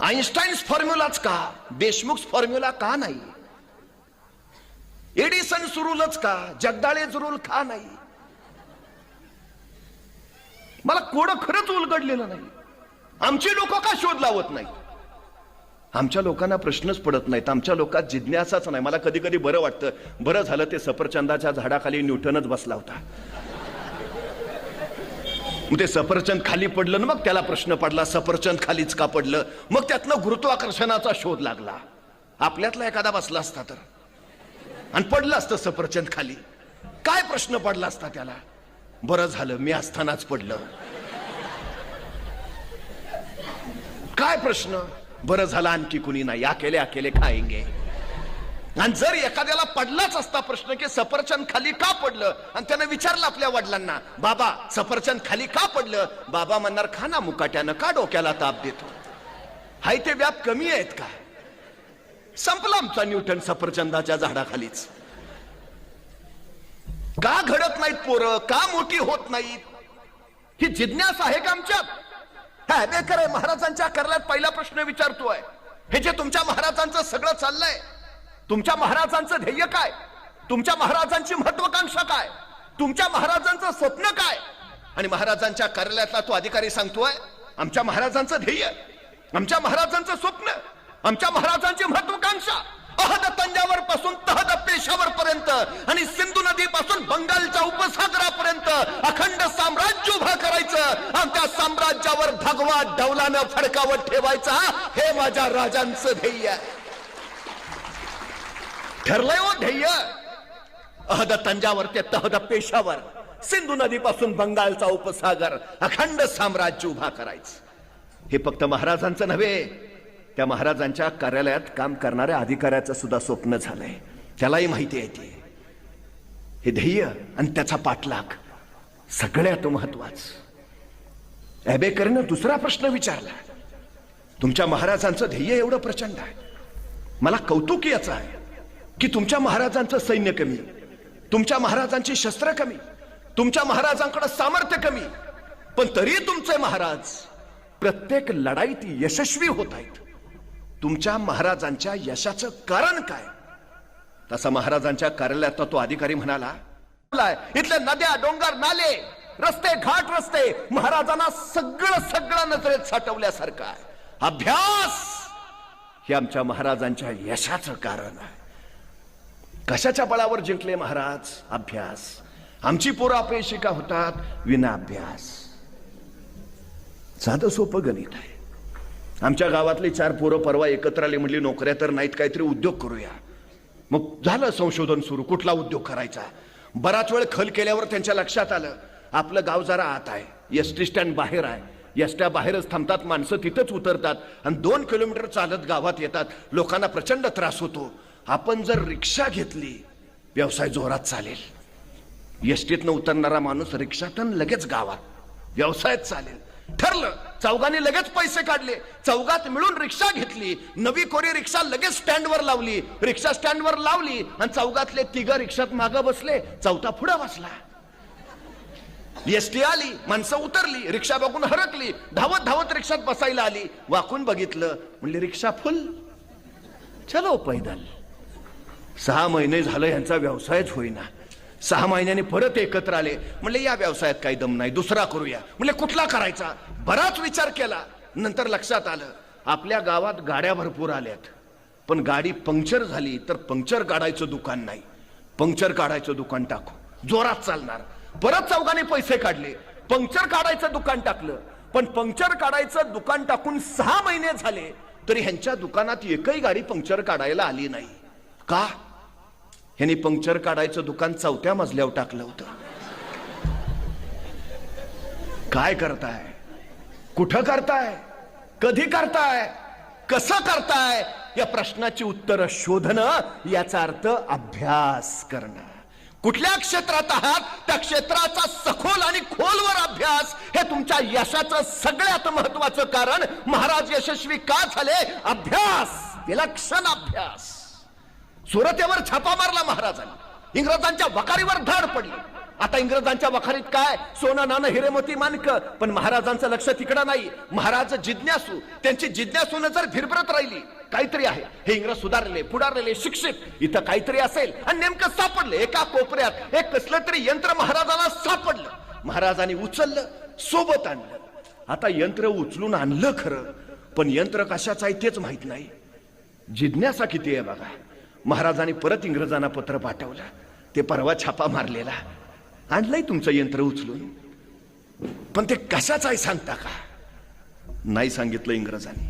आईन्स्टाईन्स फॉर्म्युलाच का, देशमुख फॉर्म्युला का नाही? एडिसन्स रूलच का, जगदाळेच रूल का नाही? मला कोडं खरंच उलगडलेलं नाही. आमची लोक का शोध लावत नाहीत? आमच्या लोकांना प्रश्नच पडत नाहीत. आमच्या लोकात जिज्ञासाच नाही. मला कधी कधी बरं वाटतं, बरं झालं ते सफरचंदाच्या झाडाखाली न्यूटनच बसला होता. मग ते सफरचंद खाली पडलं ना, मग त्याला प्रश्न पडला सफरचंद खालीच का पडलं. मग त्यातनं गुरुत्वाकर्षणाचा शोध लागला. आपल्यातला एखादा बसला असता तर आणि पडलं असतं सफरचंद खाली, काय प्रश्न पडला असता त्याला? बरं झालं मी असतानाच पडलं. काय प्रश्न? बरं झालं आणखी कुणी नाही, अकेले अकेले खाएंगे. आणि जर एखाद्याला पडलाच असता प्रश्न की सफरचंद खाली का पडलं, आणि त्यानं विचारलं आपल्या वडिलांना, बाबा सफरचंद खाली का पडलं, बाबा म्हणणार खा ना मुकाट्यानं, का डोक्याला ताप देतो? हाय ते व्याप कमी आहेत का? संपला आमचा न्यूटन सफरचंदाच्या झाडाखालीच. का घडत नाहीत पोरं, का मोठी होत नाहीत? ही जिज्ञासा आहे का आमच्यात? ॲबे करे महाराजांच्या कार्यालयात पहिला प्रश्न विचारतोय, हे जे तुमच्या महाराजांचं सगळं चाललंय, तुमच्या महाराजांचं ध्येय काय, तुमच्या महाराजांची महत्वाकांक्षा काय, तुमच्या महाराजांचं स्वप्न काय? आणि महाराजांच्या कार्यालयातला तो अधिकारी सांगतोय आमच्या महाराजांचं ध्येय, आमच्या महाराजांचं स्वप्न, आमच्या महाराजांची महत्वाकांक्षा अहद तंजावर पासून तहद पेशावर पर्यंत आणि सिंधू नदी पासून बंगालच्या उपसागरापर्यंत अखंड साम्राज्य उभा करायचं आणि त्या साम्राज्यावर भगवा डौलानं फडकावत ठेवायचा, हे माझ्या राजांचं ध्येय ठरलंय. हो ध्येय अहद तंजावर ते तहद पेशावर, सिंधू नदी पासून बंगालचा उपसागर, अखंड साम्राज्य उभा करायचं. हे फक्त महाराजांचं नव्हे, त्या महाराजांच्या कार्यालयात काम करणाऱ्या अधिकाऱ्याचं सुद्धा स्वप्न झालंय. त्यालाही माहिती आहे ते. हे ध्येय आणि त्याचा पाठलाग सगळ्यात महत्वाचं. ॲबे करेनं दुसरा प्रश्न विचारला, तुमच्या महाराजांचं ध्येय एवढं प्रचंड आहे, मला कौतुक याचं आहे की तुमच्या महाराजांचं सैन्य कमी, तुमच्या महाराजांची शस्त्र कमी, तुमच्या महाराजांकडे सामर्थ्य कमी, पण तरी तुमचे महाराज प्रत्येक लढाईत यशस्वी होत आहेत. तुमच्या महाराजांच्या यशाचं कारण काय? तसा महाराजांच्या कार्यालयात तो अधिकारी म्हणाला, इथले नद्या, डोंगर, नाले, रस्ते, घाट रस्ते महाराजांना सगळं नजरेत साठवल्यासारखं आहे. अभ्यास हे आमच्या महाराजांच्या यशाचं कारण आहे. कशाच्या बळावर जिंकले महाराज? अभ्यास. आमची पोरं अपयशी का होतात? विना अभ्यास. साधं सोपं गणित आहे. आमच्या गावातली 4 पोरं परवा एकत्र आली, म्हणली नोकऱ्या तर नाहीत, काहीतरी उद्योग करूया. मग झालं संशोधन सुरू, कुठला उद्योग करायचा. बराच वेळ खल केल्यावर त्यांच्या लक्षात आलं आपलं गाव जरा आत आहे, एसटी स्टँड बाहेर आहे, एसट्या बाहेरच थांबतात, माणसं तिथंच उतरतात आणि 2 किलोमीटर चालत गावात येतात. लोकांना प्रचंड त्रास होतो. आपण जर रिक्षा घेतली व्यवसाय जोरात चालेल. एसटीतनं उतरणारा माणूस रिक्षातून लगेच गावात, व्यवसायात चालेल. ठरलं. चौघांनी लगेच पैसे काढले, चौघात मिळून रिक्षा घेतली, नवी कोरी रिक्षा लगेच स्टँडवर लावली, रिक्षा स्टँडवर लावली आणि चौघातले 3 रिक्षात मागं बसले, चौथा पुढे बसला. एसटी आली, माणसं उतरली, रिक्षा बघून हरकली, धावत धावत रिक्षात बसायला आली. वाकून बघितलं, म्हणले रिक्षा फुल, चलो पैदल. 6 महिने झालं यांचा व्यवसायच होईना. 6 महिन्यांनी परत एकत्र आले, म्हणले या व्यवसायात काही दम नाही, दुसरा करूया. म्हणले कुठला करायचा? बराच विचार केला. नंतर लक्षात आलं आपल्या गावात गाड्या भरपूर आल्यात, पण गाडी पंक्चर झाली तर पंक्चर काढायचं दुकान नाही. पंक्चर काढायचं दुकान टाकू, जोरात चालणार. परत चौघांनी पैसे काढले, पंक्चर काढायचं दुकान टाकलं. पण पंक्चर काढायचं दुकान टाकून 6 महिने झाले तरी ह्यांच्या दुकानात एकही गाडी पंक्चर काढायला आली नाही. का? ह्यांनी पंक्चर काढायचं दुकान 4थ्या मजल्यावर टाकलं होतं. काय करताय? कुठं करताय? कधी करताय? कसं करताय? या प्रश्नाची उत्तरं शोधणं याचा अर्थ अभ्यास करणं. कुठल्या क्षेत्रात आहात त्या क्षेत्राचा सखोल आणि खोलवर अभ्यास हे तुमच्या यशाचं सगळ्यात महत्वाचं कारण. महाराज यशस्वी का झाले? अभ्यास, विलक्षण अभ्यास. सुरतेवर छापा मारला महाराजांनी, इंग्रजांच्या वखारीवर धाड पडली. आता इंग्रजांच्या वखारीत काय? सोनं नाणं हिरेमोती माणकं. पण महाराजांचं लक्ष तिकडं नाही. महाराज जिज्ञासू, त्यांची जिज्ञासू नजर भिरभरत राहिली. काहीतरी आहे, हे इंग्रज सुधारलेले, पुढारलेले, शिक्षित, इथं काहीतरी असेल. आणि नेमकं सापडले. एका कोपऱ्यात एक कसलं तरी यंत्र महाराजांना सापडलं. महाराजांनी उचललं, सोबत आणलं. आता यंत्र उचलून आणलं खरं, पण यंत्र कशाचं आहे तेच माहित नाही. जिज्ञासा किती आहे बघा. महाराजांनी परत इंग्रजांना पत्र पाठवलं, ते परवा छापा मारलेला, आणलंय तुमचं यंत्र उचलून, पण ते कशाचं आहे सांगता का? नाही सांगितलं इंग्रजांनी,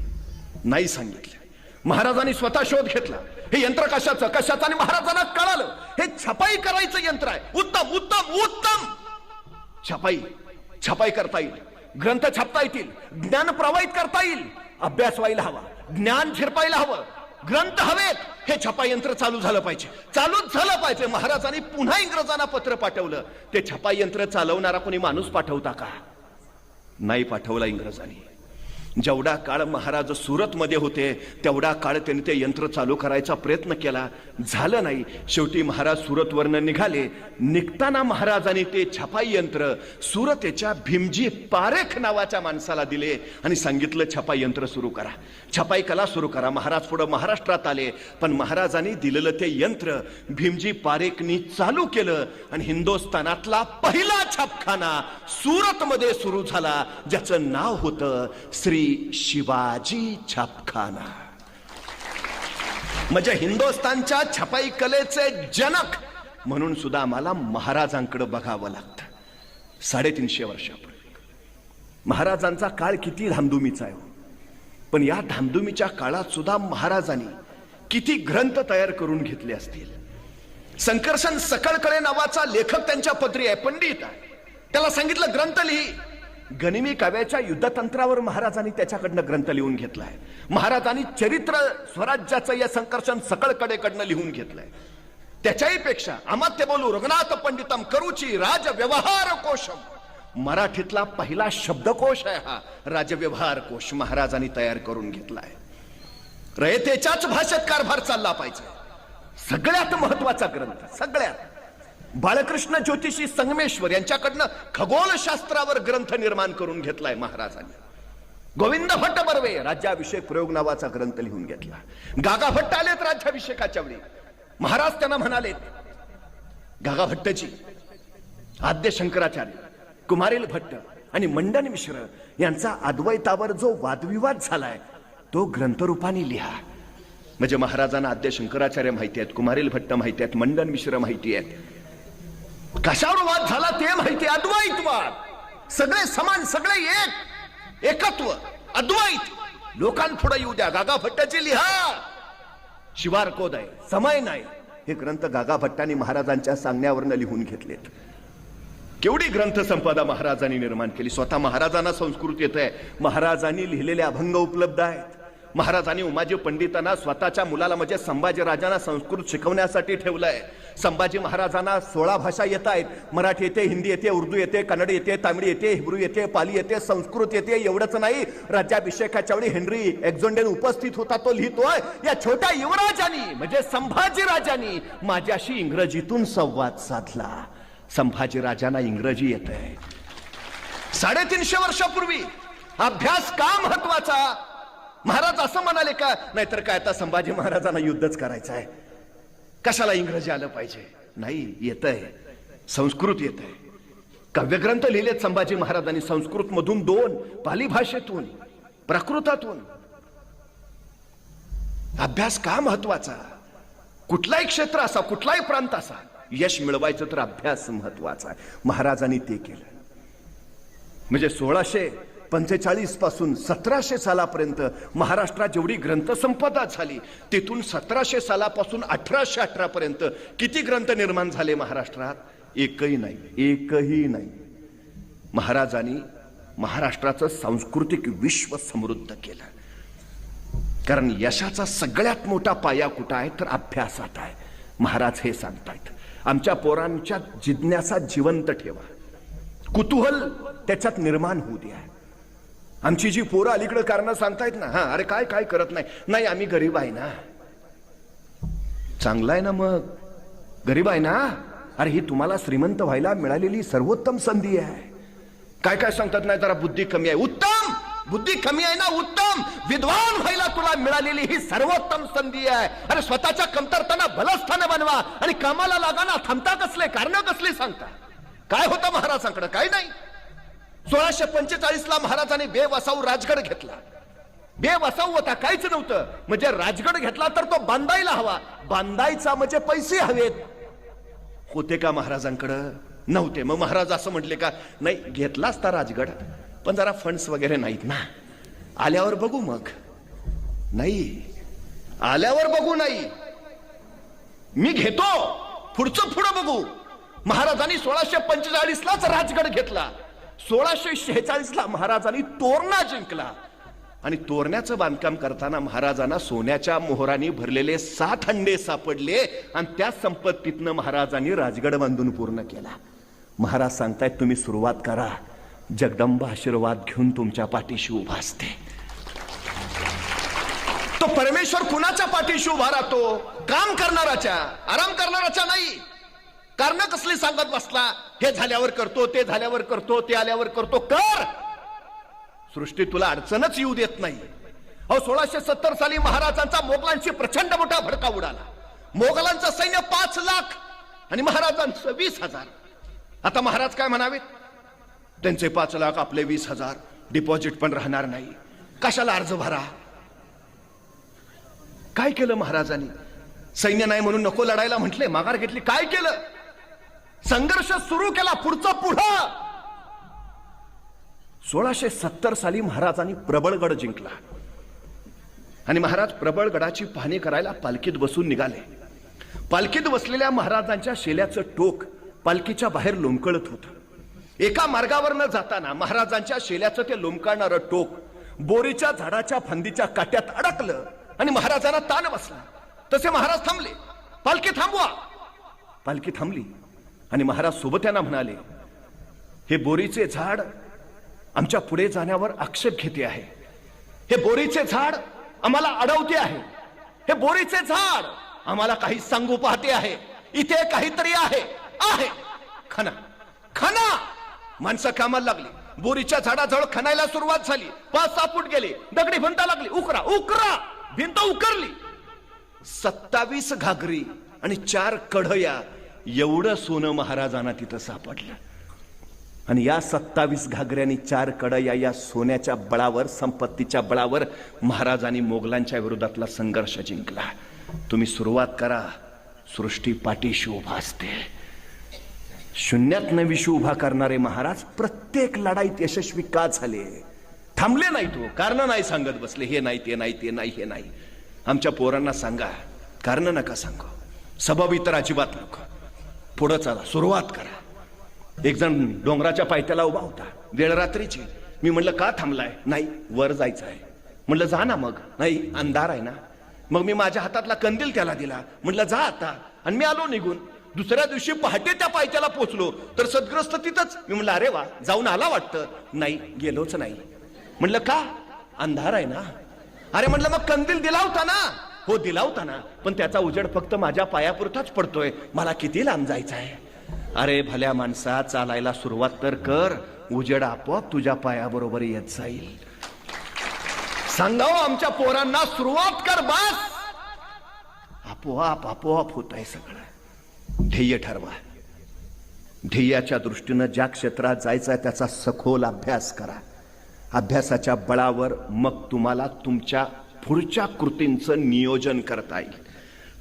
नाही सांगितलं. महाराजांनी स्वतः शोध घेतला, हे यंत्र कशाचं कशाचं, आणि महाराजांना कळालं हे छपाई करायचं यंत्र आहे. उत्तम उत्तम उत्तम. छपाई करता येईल, ग्रंथ छापता येतील, ज्ञान प्रवाहित करता येईल. अभ्यास व्हायला हवा, ज्ञान झिरपायला हवं, ग्रंथ हवेत. हे छपाई यंत्र चालू झालं पाहिजे, चालूच झालं पाहिजे. महाराजांनी पुन्हा इंग्रजांना पत्र पाठवलं. ते छपाई यंत्र चालवणारा कोणी माणूस पाठवता का? नाही पाठवला इंग्रजांनी. जेवढा काळ महाराज सुरतमध्ये होते तेवढा काळ त्यांनी ते यंत्र चालू करायचा प्रयत्न केला, झालं नाही. शेवटी महाराज सुरतवरनं निघाले. निघताना महाराजांनी ते छपाई यंत्र सुरतेच्या भीमजी पारेख नावाच्या माणसाला दिले आणि सांगितलं छपाई यंत्र सुरू करा, छपाई कला सुरू करा. महाराज पुढे महाराष्ट्रात आले, पण महाराजांनी दिलेलं ते यंत्र भीमजी पारेखनी चालू केलं आणि हिंदुस्थानातला पहिला छापखाना सुरतमध्ये सुरू झाला, ज्याचं नाव होतं श्री शिवाजी छापखाना. म्हणजे हिंदुस्थानच्या छपाई कलेचे जनक म्हणून सुद्धा आम्हाला महाराजांकडे बघावं लागतं. 350 वर्षापूर्वी महाराजांचा काळ किती धामधुमीचा आहे. पण या धामधुमीच्या काळात सुद्धा महाराजांनी किती ग्रंथ तयार करून घेतले असतील. संकर्षण सकळकडे नावाचा लेखक त्यांच्या पदरी आहे, पंडित आहे. त्याला सांगितलं ग्रंथ लिही. गनिमी काव्याच्या युद्धतंत्रावर महाराजांनी त्याच्याकडनं ग्रंथ लिहून घेतलाय. महाराजांनी चरित्र स्वराज्याचं या संकर्षण सकळकडेकडनं लिहून घेतलंय. त्याच्याही पेक्षा अमात्य बोलू रघुनाथ पंडितम करूची राजव्यवहार कोशम, मराठीतला पहिला शब्दकोश आहे हा राजव्यवहार कोश महाराजांनी तयार करून घेतलाय. रयतेच्याच भाषेत कारभार चालला पाहिजे. सगळ्यात महत्वाचा ग्रंथ, सगळ्यात बाळकृष्ण ज्योतिषी संगमेश्वर यांच्याकडनं खगोलशास्त्रावर ग्रंथ निर्माण करून घेतलाय महाराजांनी. गोविंद भट्ट बर्वे राज्याभिषेक प्रयोग नावाचा ग्रंथ लिहून घेतला. गागा भट्ट आलेत राज्याभिषेकाच्या वेळी. महाराज त्यांना म्हणालेत, गागा भट्टजी, आद्य शंकराचार्य, कुमारेल भट्ट आणि मंडन मिश्र यांचा अद्वैतावर जो वादविवाद झालाय तो ग्रंथरूपाने लिहा. म्हणजे महाराजांना आद्य शंकराचार्य माहिती आहेत, कुमारिल भट्ट माहिती आहेत, मंडन मिश्र माहिती आहेत. कशावर वाद झाला ते माहिती, अद्वैतवाद. सगळे समान, सगळे एक, एकत्व, अद्वैत. लोकांपुढे येऊ द्या. गागा भट्टाची लिहा. शिवार कोद आहे, समय नाही. हे ग्रंथ गागा भट्टांनी महाराजांच्या सांगण्यावरनं लिहून घेतलेत. केवढी ग्रंथ संपदा महाराजांनी निर्माण केली. स्वतः महाराजांना संस्कृत येत आहे. महाराजांनी लिहिलेले अभंग उपलब्ध आहेत. महाराजांनी उमाजी पंडितांना स्वतःच्या मुलाला म्हणजे संभाजी राजांना संस्कृत शिकवण्यासाठी ठेवलंय. संभाजी महाराजांना 16 भाषा येत आहेत. मराठी येते, हिंदी येते, उर्दू येते, कन्नड येते, तामिळ येते, हिब्रू येते, पाली येते, संस्कृत येते. एवढंच नाही, राज्याभिषेकाच्या वेळी हेनरी एक्झोंडेन उपस्थित होता. तो लिहितोय, या छोट्या युवराजांनी म्हणजे संभाजी राजांनी माझ्याशी इंग्रजीतून संवाद साधला. संभाजी राजांना इंग्रजी येत आहे. 350 वर्षापूर्वी अभ्यास का महत्वाचा. महाराज असं म्हणाले का? नाहीतर काय आता संभाजी महाराजांना युद्धच करायचं आहे, कशाला इंग्रजी आलं पाहिजे? नाही, येत आहे, संस्कृत येत आहे. काव्यग्रंथ लिहिलेत संभाजी महाराजांनी संस्कृत मधून 2, पाली भाषेतून, प्राकृतातून. अभ्यास का महत्वाचा? कुठलाही क्षेत्र असा, कुठलाही प्रांत असा, यश मिळवायचं तर अभ्यास महत्वाचा आहे. महाराजांनी ते केलं. म्हणजे 1645 पासून 1700 सालापर्यंत महाराष्ट्रात जेवढी ग्रंथसंपदा झाली, तिथून 1700 सालापासून 1818 पर्यंत किती ग्रंथ निर्माण झाले महाराष्ट्रात? एकही नाही, एकही नाही. महाराजांनी महाराष्ट्राचं सांस्कृतिक विश्व समृद्ध केलं. कारण यशाचा सगळ्यात मोठा पाया कुठं आहे तर अभ्यासात आहे. महाराज हे सांगतायत, आमच्या पोरांच्या जिज्ञासा जिवंत ठेवा, कुतूहल त्याच्यात निर्माण होऊ द्या. आमची जी पोरं अलीकडे कारण सांगतायत ना, हा अरे काय काय करत नाही, नाही आम्ही गरीब आहे ना. चांगलं आहे ना, मग गरीब आहे ना, अरे ही तुम्हाला श्रीमंत व्हायला मिळालेली सर्वोत्तम संधी आहे. काय काय सांगतात, नाही जरा बुद्धी कमी आहे. उत्तम, बुद्धी कमी आहे ना, उत्तम. विद्वान व्हायला तुला मिळालेली ही सर्वोत्तम संधी आहे. अरे स्वतःच्या कमतरताना बलस्थान बनवा आणि कामाला लागाना. थांबता कसले, कारण कसले सांगता? काय होतं महाराजांकडे? काय नाही. 1645 ला महाराजांनी बेवसाऊ राजगड घेतला. बेवसाऊ होता, काहीच नव्हतं. म्हणजे राजगड घेतला तर तो बांधायला हवा. बांधायचा म्हणजे पैसे हवेत. होते का महाराजांकडे? नव्हते. मग महाराज असं म्हटले का, नाही घेतला असता राजगड, पण जरा फंड्स वगैरे नाहीत ना, आल्यावर बघू. मग नाही, आल्यावर बघू नाही, मी घेतो, पुढचं पुढं बघू. महाराजांनी 1645 लाच राजगड घेतला. 1646 ला महाराजांनी तोरणा जिंकला. आणि तोरण्याचं बांधकाम करताना महाराजांना सोन्याच्या मोहरांनी भरलेले 7 हंडे सापडले आणि त्या संपत्तीतनं महाराजांनी राजगड बांधून पूर्ण केला. महाराज सांगतायत, तुम्ही सुरुवात करा, जगदंबा आशीर्वाद घेऊन तुमच्या पाठीशी उभा असते. तो परमेश्वर कुणाच्या पाठीशी उभा राहतो? काम करणाराच्या, आराम करणाराच्या नाही. कारण कसली सांगत बसला, हे झाल्यावर करतो, ते झाल्यावर करतो, ते आल्यावर करतो. कर, सृष्टी तुला अडचणच येऊ देत नाही. अहो 1670 साली महाराजांचा मोगलांशी प्रचंड मोठा भडका उडाला. मोगलांचं सैन्य 5 लाख आणि महाराजांचं 20,000. आता महाराज काय म्हणावेत? त्यांचे 5 लाख, आपले 20,000, डिपॉझिट पण राहणार नाही, कशाला अर्ज भरा. काय केलं महाराजांनी? सैन्य नाही म्हणून नको लढायला म्हटले, माघार घेतली. काय केलं? संघर्ष सुरू केला, पुढचा पुढं. 1670 साली महाराजांनी प्रबळगड जिंकला आणि महाराज प्रबळगडाची पाहणी करायला पालखीत बसून निघाले. पालखीत बसलेल्या महाराजांच्या शेल्याचं टोक पालखीच्या बाहेर लोंबकळत होतं. एका मार्गावर न जाताना महाराजांच्या शेल्याचं ते लोंबकळणारं टोक बोरीच्या झाडाच्या फांदीच्या काट्यात अडकलं आणि महाराजांना ताण बसला. तसे महाराज थांबले. पालखी थांबवा. पालखी थांबली आणि महाराज सोबत्यांना म्हणाले, हे बोरीचे झाड आमच्या पुढे जाण्यावर आक्षेप घेते आहे. हे बोरीचे झाड आम्हाला अडवते आहे. हे बोरीचे झाड आम्हाला काही सांगू पाहते आहे. इथे काहीतरी आहे. आहे खना, खना. माणसं कामाला लागली. बोरीच्या झाडाजवळ खणायला सुरुवात झाली. 5-6 फूट गेले. दगडी भिंत लागली. उकरा उकरा. भिंत उकरली. 27 घागरी आणि 4 कढया एवढं सोनं महाराजांना तिथं सापडलं. आणि या 27 घागऱ्यांनी 4 कड्या या सोन्याच्या बळावर, संपत्तीच्या बळावर महाराजांनी मोगलांच्या विरोधातला संघर्ष जिंकला. तुम्ही सुरुवात करा, सृष्टी पाठीशी उभा असते. शून्यात विश्व उभा करणारे महाराज प्रत्येक लढाईत यशस्वी का झाले? थांबले नाही. तो कारण नाही सांगत बसले, हे नाही ते नाही ते नाही हे नाही. आमच्या पोरांना सांगा, कारण नका सांगू, सबब इतर अजिबात नको. पुढं चला, सुरुवात करा. एक जण डोंगराच्या पायथ्याला उभा होता, वेळ रात्रीची. मी म्हणलं का थांबलाय? नाही, वर जायचं आहे. म्हणलं जा ना. मग नाही, अंधार आहे ना. मग मी माझ्या हातातला कंदील त्याला दिला, म्हणलं जा आता. आणि मी आलो निघून. दुसऱ्या दिवशी पहाटे त्या पायथ्याला पोहोचलो तर सद्ग्रस्त तिथंच. मी म्हणलं अरे वा, जाऊन आला वाटतं. नाही, गेलोच नाही. म्हणलं का? अंधार आहे ना. अरे म्हणलं मग कंदील दिला होता ना. हो दिला होता ना, पण त्याचा उजेड फक्त माझ्या पायापुरताच पडतोय, मला किती लांब जायचं आहे. अरे भल्या माणसा, चालायला सुरुवात तर कर, उजेड आपोआप तुझ्या पायाबरोबर येत जाईल. सांगाव आमच्या पोरांना, सुरुवात कर बस, आपोआप आपोआप होत आहे सगळं. ध्येय ठरवा. ध्येयाच्या दृष्टीनं ज्या क्षेत्रात जायचं आहे त्याचा सखोल अभ्यास करा. अभ्यासाच्या बळावर मग तुम्हाला तुमच्या पुढच्या कृतींचं नियोजन करता येईल.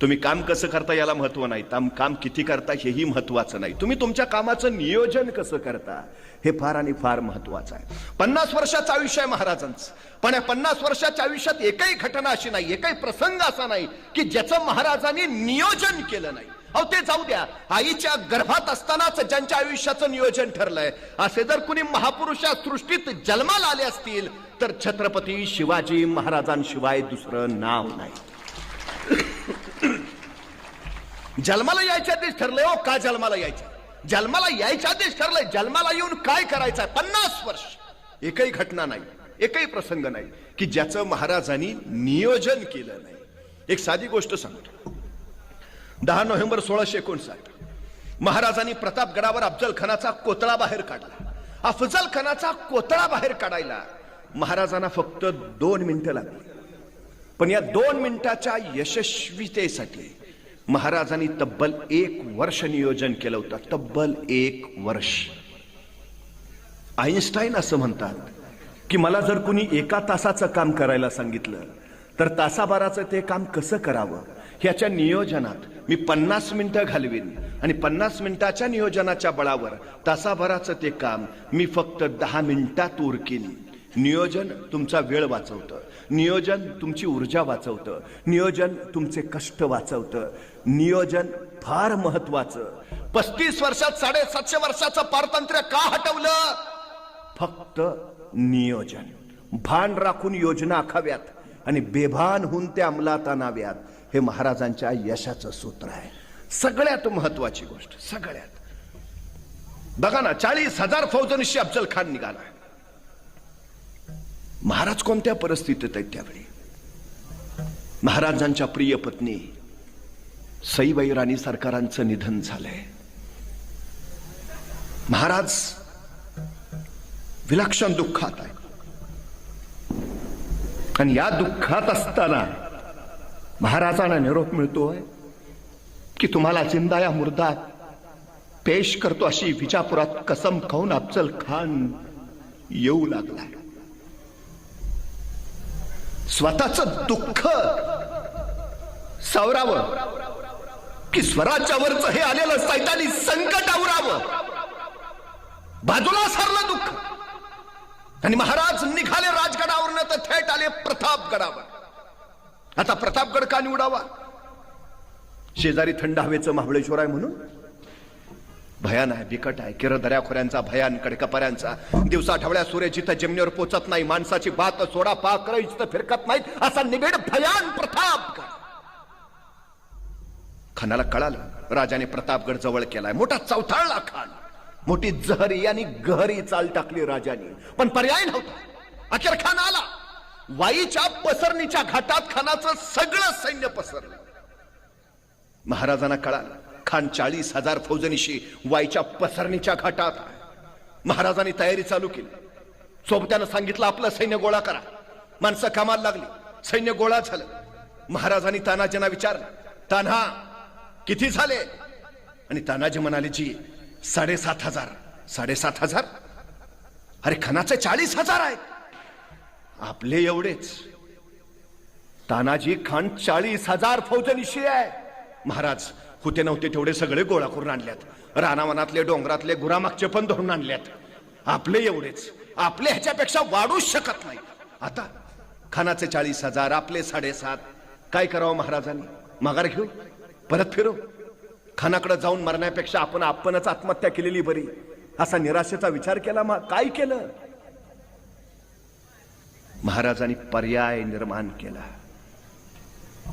तुम्ही काम कसं करता याला महत्व नाही, काम किती करता हेही महत्वाचं नाही. तुम्ही तुमच्या कामाचं नियोजन कसं करता हे फार आणि फार महत्वाचं आहे. 50 वर्षाचं आयुष्य आहे महाराजांचं, पण या 50 वर्षाच्या आयुष्यात एकही घटना अशी नाही, एकही प्रसंग असा नाही की ज्याचं महाराजांनी नियोजन केलं नाही. अहो ते जाऊ द्या, आईच्या गर्भात असतानाच ज्यांच्या आयुष्याचं नियोजन ठरलंय, असे जर कुणी महापुरुष या सृष्टीत जन्माला आले असतील तर छत्रपती शिवाजी महाराजांशिवाय दुसरं नाव नाही. जन्माला यायच्या आधीच ठरलंय. हो का जन्माला यायचं? जन्माला यायच्या आधीच ठरलंय. जन्माला येऊन काय करायचंय? 50 वर्ष एकही घटना नाही, एकही प्रसंग नाही की ज्याचं महाराजांनी नियोजन केलं नाही. एक साधी गोष्ट सांगतो. 10 नोव्हेंबर 1659 महाराजांनी प्रतापगडावर अफजल खानाचा कोतळा बाहेर काढला. अफजल खानाचा कोतळा बाहेर काढायला महाराजांना फक्त 2 मिनिटं लागली. पण या 2 मिनिटाच्या यशस्वीतेसाठी महाराजांनी तब्बल 1 वर्ष नियोजन केलं होतं. तब्बल 1 वर्ष. आईन्स्टाईन असं म्हणतात की मला जर कुणी 1 तासाचं काम करायला सांगितलं तर तासाभराचं ते काम कसं करावं ह्याच्या नियोजनात मी 50 मिनिटं घालवीन, आणि 50 मिनिटाच्या नियोजनाच्या बळावर तासाभराचं ते काम मी फक्त 10 मिनिटात उरकीन. नियोजन तुमचा वेळ वाचवतं, नियोजन तुमची ऊर्जा वाचवतं, नियोजन तुमचे कष्ट वाचवतं. नियोजन फार महत्वाचं. 35 वर्षात 750 वर्षाचं पारतंत्र्य का हटवलं? फक्त नियोजन. भान राखून योजना आखाव्यात आणि बेभान होऊन त्या अंमलात आणाव्यात, हे महाराजांच्या यशाचं सूत्र आहे. सगळ्यात महत्वाची गोष्ट, सगळ्यात. बघा ना, 40,000 फौजनिशी अफजल खान निघाला. महाराज कोणत्या परिस्थितीत आहेत त्यावेळी? महाराजांच्या प्रिय पत्नी सईबाई राणी सरकारांचं निधन झालंय. महाराज विलक्षण दुःखात आहे, आणि या दुःखात असताना महाराजांना निरोप मिळतोय की तुम्हाला जिंदा या मुर्दा पेश करतो, अशी विजापुरात कसम खाऊन अफजल खान येऊ लागलाय. स्वतःच दुःख सावरावं की स्वराज्यावरच हे आलेलं सैतानी संकट आवरावं, बाजूला सरलं दुःख. आणि महाराज निघाले राजगडावर, तर थेट आले प्रतापगडावर. आता प्रतापगड का निवडावा? शेजारी थंड हवेचं महाबळेश्वर आहे म्हणून? भयान आहे, बिकट आहे. केरळ दऱ्याखोऱ्यांचा भयान, कडकपाऱ्यांचा. दिवसा ढवळ्या सूर्य जिथं जमिनीवर पोचत नाही, माणसाची बात सोडा पाकर जिथं फिरकत नाहीत, असा निबिड भयान प्रतापगड. खानाला कळालं राजाने प्रतापगड जवळ केलाय. मोठा चौथाळला खान, मोठी जहरी आणि गहरी चाल टाकली राजाने, पण पर्याय नव्हता. अखेर खान आला. वाईच्या पसरणीच्या घाटात खानाचं सगळं सैन्य पसरलं. महाराजांना कळालं खान 40,000 फौजनिशी वाईच्या पसरणीच्या घाटात. महाराजांनी तयारी चालू केली. सोबत्यानं सांगितलं आपलं सैन्य गोळा करा. माणसं कामाला लागली, सैन्य गोळा झालं. महाराजांनी तानाजींना विचारलं, तान्हा किती झाले? आणि तानाजी म्हणाले, जी 7,500. 7,500. अरे खणाचे 40,000 आहेत. आपले एवढेच. तानाजी खान 40,000 फौजनिशी आहे. महाराज होते नव्हते तेवढे सगळे गोळा करून आणल्यात. रानावनातले डोंगरातले गुरामागचे पण धरून आणल्यात. आपले एवढेच. आपले ह्याच्यापेक्षा वाढूच शकत नाही. आता खानाचे 40,000, आपले 7.5. काय करावं महाराजांनी? माघार घेऊ, परत फिरू. खानाकडे जाऊन मरण्यापेक्षा आपणच आत्महत्या केलेली बरी, असा निराशेचा विचार केला. काय केलं? महाराजांनी पर्याय निर्माण केला.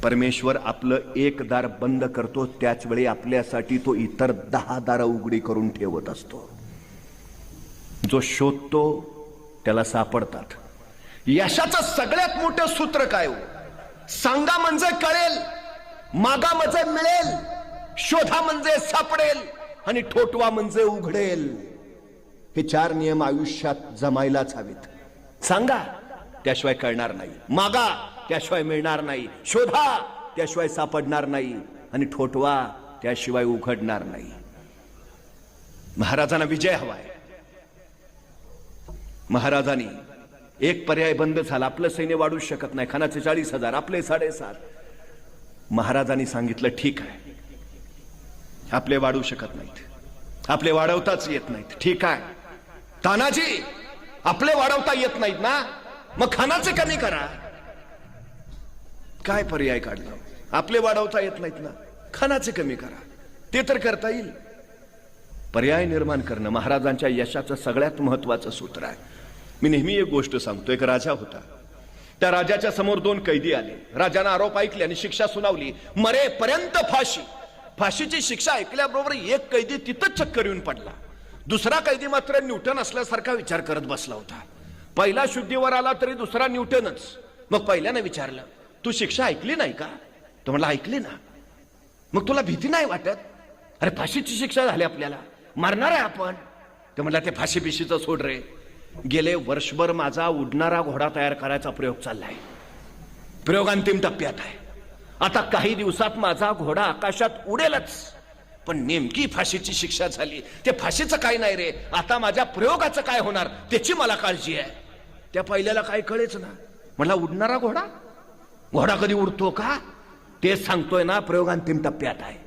परमेश्वर आपलं एक दार बंद करतो, त्याच वेळी आपल्यासाठी तो इतर 10 दारं उघडी करून ठेवत असतो. जो शोधतो त्याला सापडतात. यशाचं सगळ्यात मोठं सूत्र काय हो? सांगा म्हणजे कळेल, मागा म्हणजे मिळेल, शोधा म्हणजे सापडेल, आणि ठोठवा म्हणजे उघडेल. हे 4 नियम आयुष्यात जमायलाच हवेत. सांगा त्याशिवाय कळणार नाही, मागा त्याशिवाय मिळणार नाही, शोधा त्याशिवाय सापडणार नाही, आणि ठोठवा त्याशिवाय उघडणार नाही. महाराजांना विजय हवाय. महाराजांनी एक पर्याय बंद झाला. आपलं सैन्य वाढू शकत नाही. खानाचे 40,000, आपले 7.5. महाराजांनी सांगितलं ठीक आहे, आपले वाढू शकत नाहीत, आपले वाढवताच येत नाहीत. ठीक आहे तानाजी, आपले वाढवता येत नाहीत ना, मग खानाचे कमी करा. काय पर्याय काढला? आपले वाढवता येत नाहीत ना, खानाचे कमी करा. ते तर करता येईल. पर्याय निर्माण करणं महाराजांच्या यशाचं सगळ्यात महत्वाचं सूत्र आहे. मी नेहमी एक गोष्ट सांगतो. एक राजा होता. त्या राजाच्या समोर 2 कैदी आले. राजानं आरोप ऐकले आणि शिक्षा सुनावली, मरेपर्यंत फाशी. फाशीची शिक्षा ऐकल्याबरोबर एक कैदी तिथंच चक्कर येऊन पडला. दुसरा कैदी मात्र न्यूटन असल्यासारखा विचार करत बसला होता. पहिला शुद्धीवर आला तरी दुसरा न्यूटनच. मग पहिल्यानं विचारलं, तू शिक्षा ऐकली नाही का? तो म्हणला ऐकली ना. मग तुला भीती नाही वाटत? अरे फाशीची शिक्षा झाली, आपल्याला मारणार आहे आपण. ते म्हणला ते फाशी बिशीचं सोड रे. गेले वर्षभर माझा उडणारा घोडा तयार करायचा प्रयोग चाललाय. प्रयोग अंतिम टप्प्यात आहे. आता काही दिवसात माझा घोडा आकाशात उडेलच. पण नेमकी फाशीची शिक्षा झाली. ते फाशीचं काय नाही रे, आता माझ्या प्रयोगाचं काय होणार त्याची मला काळजी आहे. त्या पहिल्याला काय कळेच ना. म्हणला उडणारा घोडा, घोडा कधी उडतो का? तेच सांगतोय ना, प्रयोग अंतिम टप्प्यात आहे.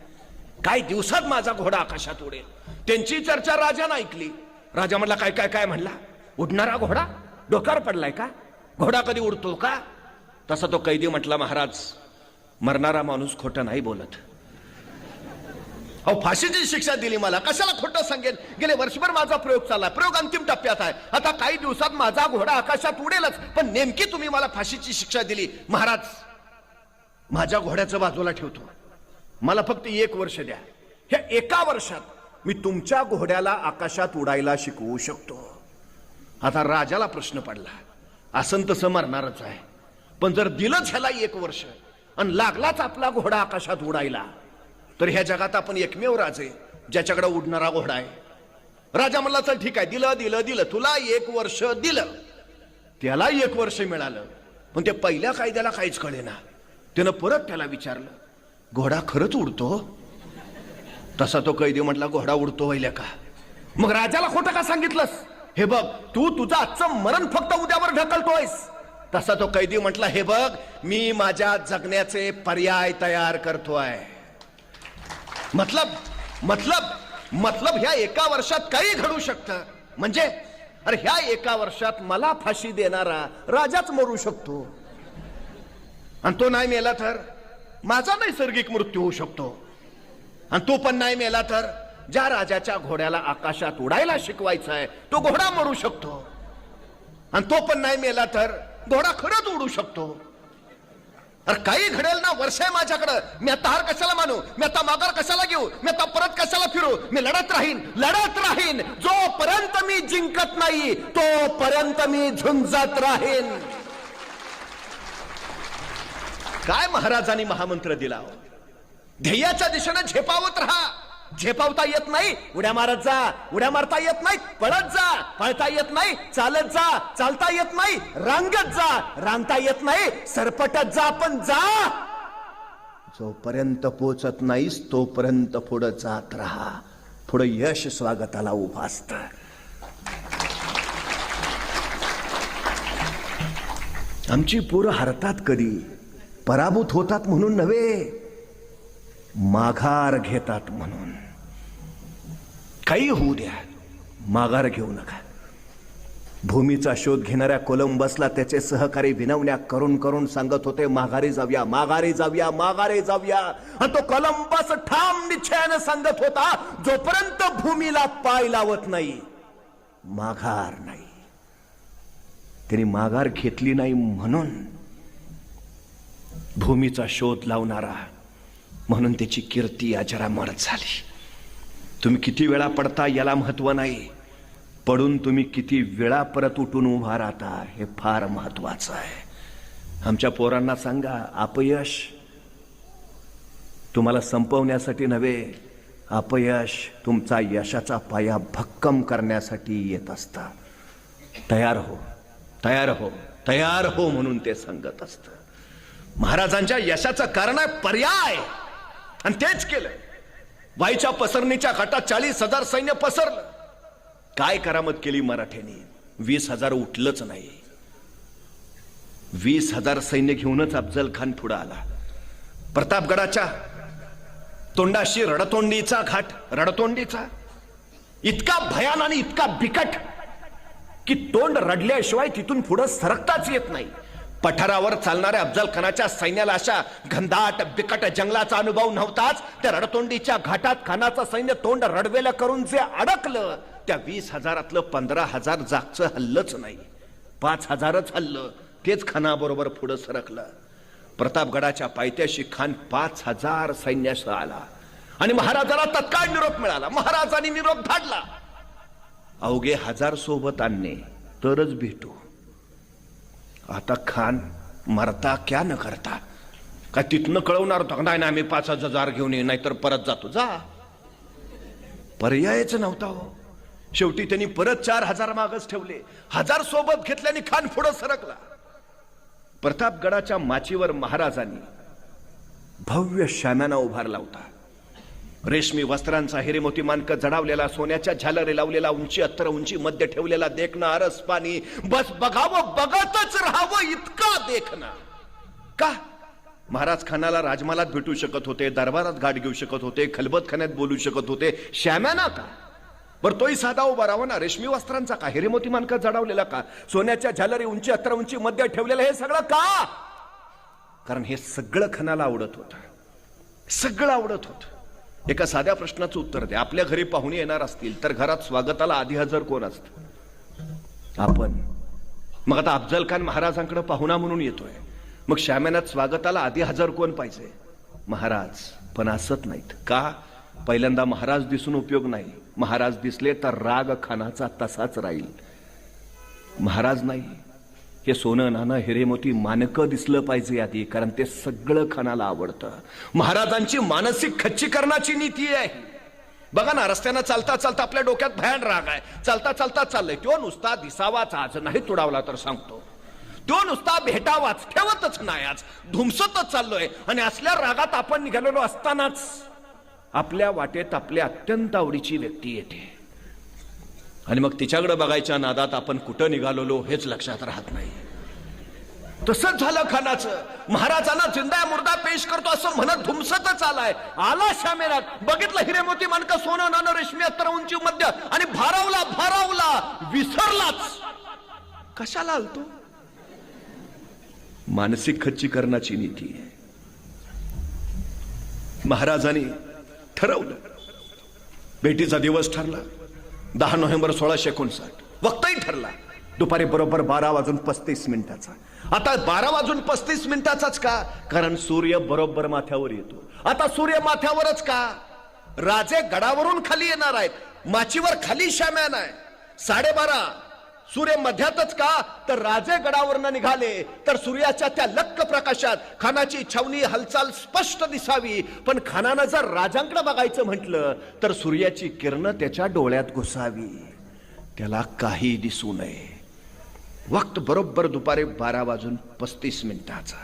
काही दिवसात माझा घोडा आकाशात उडेल. त्यांची चर्चा राजानं ऐकली. राजा म्हणला काय काय काय? म्हणला उडणारा घोडा, डोक्यावर पडलाय का? घोडा कधी उडतो का? तसा तो कैदी म्हटला, महाराज मरणारा माणूस खोटं नाही बोलत. अहो फाशीची शिक्षा दिली मला, कशाला खोटं सांगेन? गेले वर्षभर माझा प्रयोग चालला, प्रयोग अंतिम टप्प्यात आहे. आता काही दिवसात माझा घोडा आकाशात उडेलच. पण नेमकी तुम्ही मला फाशीची शिक्षा दिली. महाराज माझ्या घोड्याचं बाजूला ठेवतो, मला फक्त 1 वर्ष द्या. ह्या 1 वर्षात मी तुमच्या घोड्याला आकाशात उडायला शिकवू शकतो. आता राजाला प्रश्न पडला, असं तसं मरणारच आहे, पण जर दिलंच ह्याला 1 वर्ष आणि लागलाच आपला घोडा आकाशात उडायला, तर ह्या जगात आपण एकमेव राजे ज्याच्याकडे उडणारा घोडा आहे. राजा म्हणला चल ठीक आहे, दिलं दिलं दिलं, तुला 1 वर्ष दिलं. त्याला 1 वर्ष मिळालं. पण ते पहिल्या कायद्याला काहीच कळेना. त्यानं परत त्याला विचारलं, घोडा खरंच उडतो? तसा तो कैदी म्हटला, घोडा उडतो व्हायला का? मग राजाला खोटं का सांगितलंस? हे बघ, तू तुझं आजचं मरण फक्त उद्यावर ढकलतोयस. तसा तो कैदी म्हटला, हे बघ, मी माझ्या जगण्याचे पर्याय तयार करतोय. मतलब ह्या 1 वर्षात काही घडू शकतं. म्हणजे अरे ह्या 1 वर्षात मला फाशी देणारा राजाच मरू शकतो, आणि तो नाही मेला तर माझा नैसर्गिक मृत्यू होऊ शकतो. आणि तो पण नाही मेला तर ज्या राजाच्या घोड्याला आकाशात उडायला शिकवायचा आहे तो घोडा मरू शकतो. आणि तो पण नाही मेला तर घोडा खरंच उडू शकतो. अरे काही घडेल ना, वर्ष आहे माझ्याकडं. मी आता हार कशाला मानू? मी आता माघार कशाला घेऊ? मी आता परत कशाला फिरू? मी लढत राहीन. जोपर्यंत मी जिंकत नाही तोपर्यंत मी झुंजत राहीन. काय महाराजांनी महामंत्र दिला? ध्येयाच्या दिशेने झेपावत राहा. झेपावता येत नाही, उड्या मारत जा. उड्या मारता येत नाही, पळत जा. पळता येत नाही, चालत जा. चालता येत नाही, रांगत जा. रांगता येत नाही, सरपटत जा. पण जा. जोपर्यंत पोचत नाहीस तोपर्यंत पुढे जात राहा. पुढे यश स्वागताला उभा असतं. आमची पोरं हरतात कधी, पराभूत होतात म्हणून नव्हे, माघार घेतात म्हणून. काही होऊ द्या, माघार घेऊ नका. भूमीचा शोध घेणाऱ्या कोलंबसला त्याचे सहकारी विनवण्या करून करून सांगत होते, माघारी जाऊया, माघारी जाऊया, माघारी जाऊया. आणि तो कोलंबस ठाम निश्चयाने सांगत होता, जोपर्यंत भूमीला पाय लावत नाही माघार नाही. त्यांनी माघार घेतली नाही म्हणून भूमीचा शोध लावणारा म्हणून त्याची कीर्ती अजरामर झाली. तुम्ही किती वेळा पडता याला महत्व नाही, पडून तुम्ही किती वेळा परत उठून उभा राहता हे फार महत्वाचं आहे. आमच्या पोरांना सांगा, अपयश तुम्हाला संपवण्यासाठी नव्हे, अपयश तुमचा यशाचा पाया भक्कम करण्यासाठी येत असतं. तयार हो, तयार हो, तयार हो म्हणून ते सांगत असतं. महाराजांच्या यशाचं कारण आहे पर्याय, आणि तेच केलं. वाईच्या पसरणीच्या घाटात 40,000 सैन्य पसरलं. काय करामत केली मराठ्यांनी? 20,000 उठलंच नाही. 20,000 सैन्य घेऊनच अफजल खान पुढे आला. प्रतापगडाच्या तोंडाशी रडतोंडीचा घाट, रडतोंडीचा इतका भयान आणि इतका बिकट की तोंड रडल्याशिवाय तिथून पुढे सरकताच येत नाही. पठारावर चालणाऱ्या अफजल खानाच्या सैन्याला अशा घनदाट बिकट जंगलाचा अनुभव नव्हताच. त्या रडतोंडीच्या घाटात खानाचं सैन्य तोंड रडवेलं करून जे अडकलं, त्या 20,000तलं 15,000 जागचं हल्लच नाही, 5,000च हल्लं. तेच खानाबरोबर पुढे सरकलं. प्रतापगडाच्या पायथ्याशी खान 5,000 सैन्यासह आला आणि महाराजाला तत्काळ निरोप मिळाला. महाराजांनी निरोप धाडला, अवघे 1000 सोबत आणणे तरच भेटू. आता खान मरता क्या न करता, काय तिथनं कळवणार होता? नाही ना, आम्ही 5,000 घेऊन ये, नाहीतर परत जातो. जा, पर्यायच नव्हता हो. शेवटी त्यांनी परत 4,000 मागच ठेवले. 1000 सोबत घेतल्याने खान पुढे सरकला. प्रतापगडाच्या माचीवर महाराजांनी भव्य शाम्याना उभारला होता. रेशमी वस्त्रांचा हिरेमोती मानक जडावलेला, सोन्याच्या झालरे लावलेला, उंची अत्तर उंची मध्ये ठेवलेला देखणं, आरस पाणी, बस बघावं बघतच राहावं इतका देखणं. का? महाराज खानाला राजमालात भेटू शकत होते, दरबारात गाठ घेऊ शकत होते, खलबतखान्यात बोलू शकत होते, श्याम्याना का? बर तोही साधा उभा राहावा ना. रेशमी वस्त्रांचा का? हिरेमोती मानक जडावलेला का? सोन्याच्या झालरे उंची अत्तर उंची मध्ये ठेवलेलं, हे सगळं का? कारण हे सगळं खानाला आवडत होतं, सगळं आवडत होतं. एका साध्या प्रश्नाचं उत्तर द्या. आपल्या घरी पाहुणे येणार असतील तर घरात स्वागताला आधी हजर कोण असतं? आपण. मग आता अफजल खान महाराजांकडे पाहुणा म्हणून येतोय, मग शाम्यानात स्वागताला आधी हजर कोण पाहिजे? महाराज. पण असत नाहीत का? पहिल्यांदा महाराज दिसून उपयोग नाही. महाराज दिसले तर राग खानाचा तसाच राहील. महाराज नाही, हे सोनं नाणं हिरेमोती मानकं दिसलं पाहिजे आधी, कारण ते सगळं खानाला आवडतं. महाराजांची मानसिक खच्चीकरणाची नीती आहे. बघा ना, रस्त्यानं चालता चालता आपल्या डोक्यात भयान राग आहे, चालता चालता चाललंय. तो नुसता दिसावाच आज नाही तुडावला तर सांगतो, तो नुसता भेटावाच ठेवतच नाही, आज धुमसतच चाललोय. आणि असल्या रागात आपण निघालेलो असतानाच आपल्या वाटेत आपल्या अत्यंत आवडीची व्यक्ती येते आणि मग तिच्याकडे बघायच्या नादात आपण कुठं निघालेलो हेच लक्षात राहत नाही. तसंच झालं खानाचं. महाराजांना जिंदा मुर्दा पेश करतो असं म्हणत धुमसतच आलाय. आला शामेरात, बघितलं हिरेमोती मानक, सोनं नाणं, रेशमी अत्तर उंची मध्य, आणि भारावला भारावला, विसरलाच. कशाला आलतो? मानसिक खच्चीकरणाची नीती आहे. महाराजांनी ठरवलं, भेटीचा दिवस ठरला 10 नोव्हेंबर 1659. वक्तही ठरला दुपारी बरोबर 12:35. आता 12:35 का? कारण सूर्य बरोबर माथ्यावर येतो. आता सूर्य माथ्यावरच का? राजे गडावरून खाली येणार आहेत, माचीवर खाली शाम्यान आहे. 12:30 सूर्य मध्यातच का? तर राजे गडावरनं निघाले तर सूर्याच्या त्या लक्क प्रकाशात खानाची छावणी हालचाल स्पष्ट दिसावी. पण खानानं जर राजांकडे बघायचं म्हटलं तर सूर्याची किरण त्याच्या डोळ्यात घुसावी, त्याला काही दिसू नये. वक्त बरोबर दुपारी 12:35.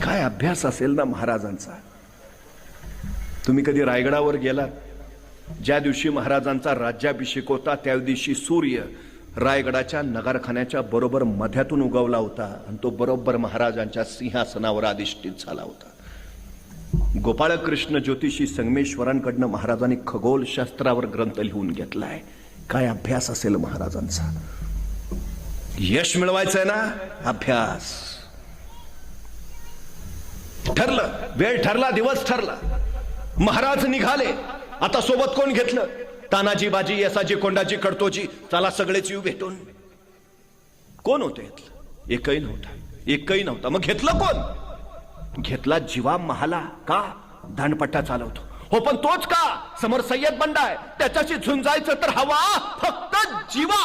काय अभ्यास असेल ना महाराजांचा. तुम्ही कधी रायगडावर गेलात? ज्या दिवशी महाराजांचा राज्याभिषेक होता त्या दिवशी सूर्य रायगडाच्या नगारखान्याच्या बरोबर मध्यातून उगवला होता आणि तो बरोबर महाराजांच्या सिंहासनावर अधिष्ठित झाला होता. गोपाळकृष्ण ज्योतिषी संगमेश्वरांकडनं महाराजांनी खगोलशास्त्रावर ग्रंथ लिहून घेतलाय. काय अभ्यास असेल महाराजांचा. यश मिळवायचंय ना, अभ्यास. ठरलं, वेळ ठरला, दिवस ठरला, महाराज निघाले. आता सोबत कोण घेतलं? तानाजी, बाजी, येसाजी, कोंडाजी, कडतोजी, चला सगळेच येऊ भेटून. कोण होते? एकही नव्हता, एकही नव्हता. मग घेतलं कोण? घेतला जीवा महाला. का? दांडपट्टा चालवतो. हो, पण तोच का? समोर सय्यद बंडा आहे, त्याच्याशी झुंजायचं तर हवा फक्त जीवा.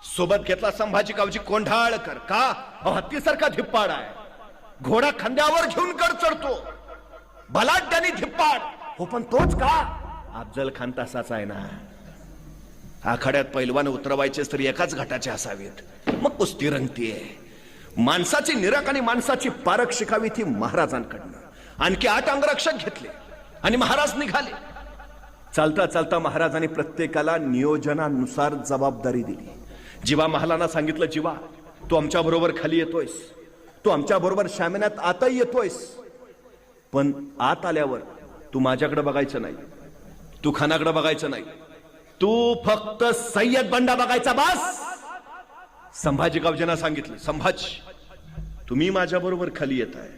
सोबत घेतला संभाजी कावजी कोंढाळकर. का? हत्तीसारखा धिप्पाड आहे, घोडा खांद्यावर घेऊन कर चढतो, बलाढ्याने धिप्पाड. हो, पण तोच का? अफजल खान तसाच आहे ना. आखाड्यात पैलवान उतरवायचेच तरी एकाच घाटाचे असावेत. मग कुस्ती रंगतीये. माणसाची निरख आणि माणसाची पारख शिकावी ती महाराजांकडनं. आणखी 8 अंगरक्षक घेतले आणि महाराज निघाले. चालता चालता महाराजांनी प्रत्येकाला नियोजनानुसार जबाबदारी दिली. जीवा महालांना सांगितलं, जीवा तू आमच्या बरोबर खाली येतोयस, तू आमच्या बरोबर शामण्यात आताही येतोयस, पण आत आल्यावर तू माझ्याकडे बघायचं नाही, तू खानाकडे बघायचं नाही, तू फक्त सय्यद बंडा बघायचा बस. संभाजी गावजेंना सांगितलं, संभाजी तुम्ही माझ्या बरोबर खाली येत आहे,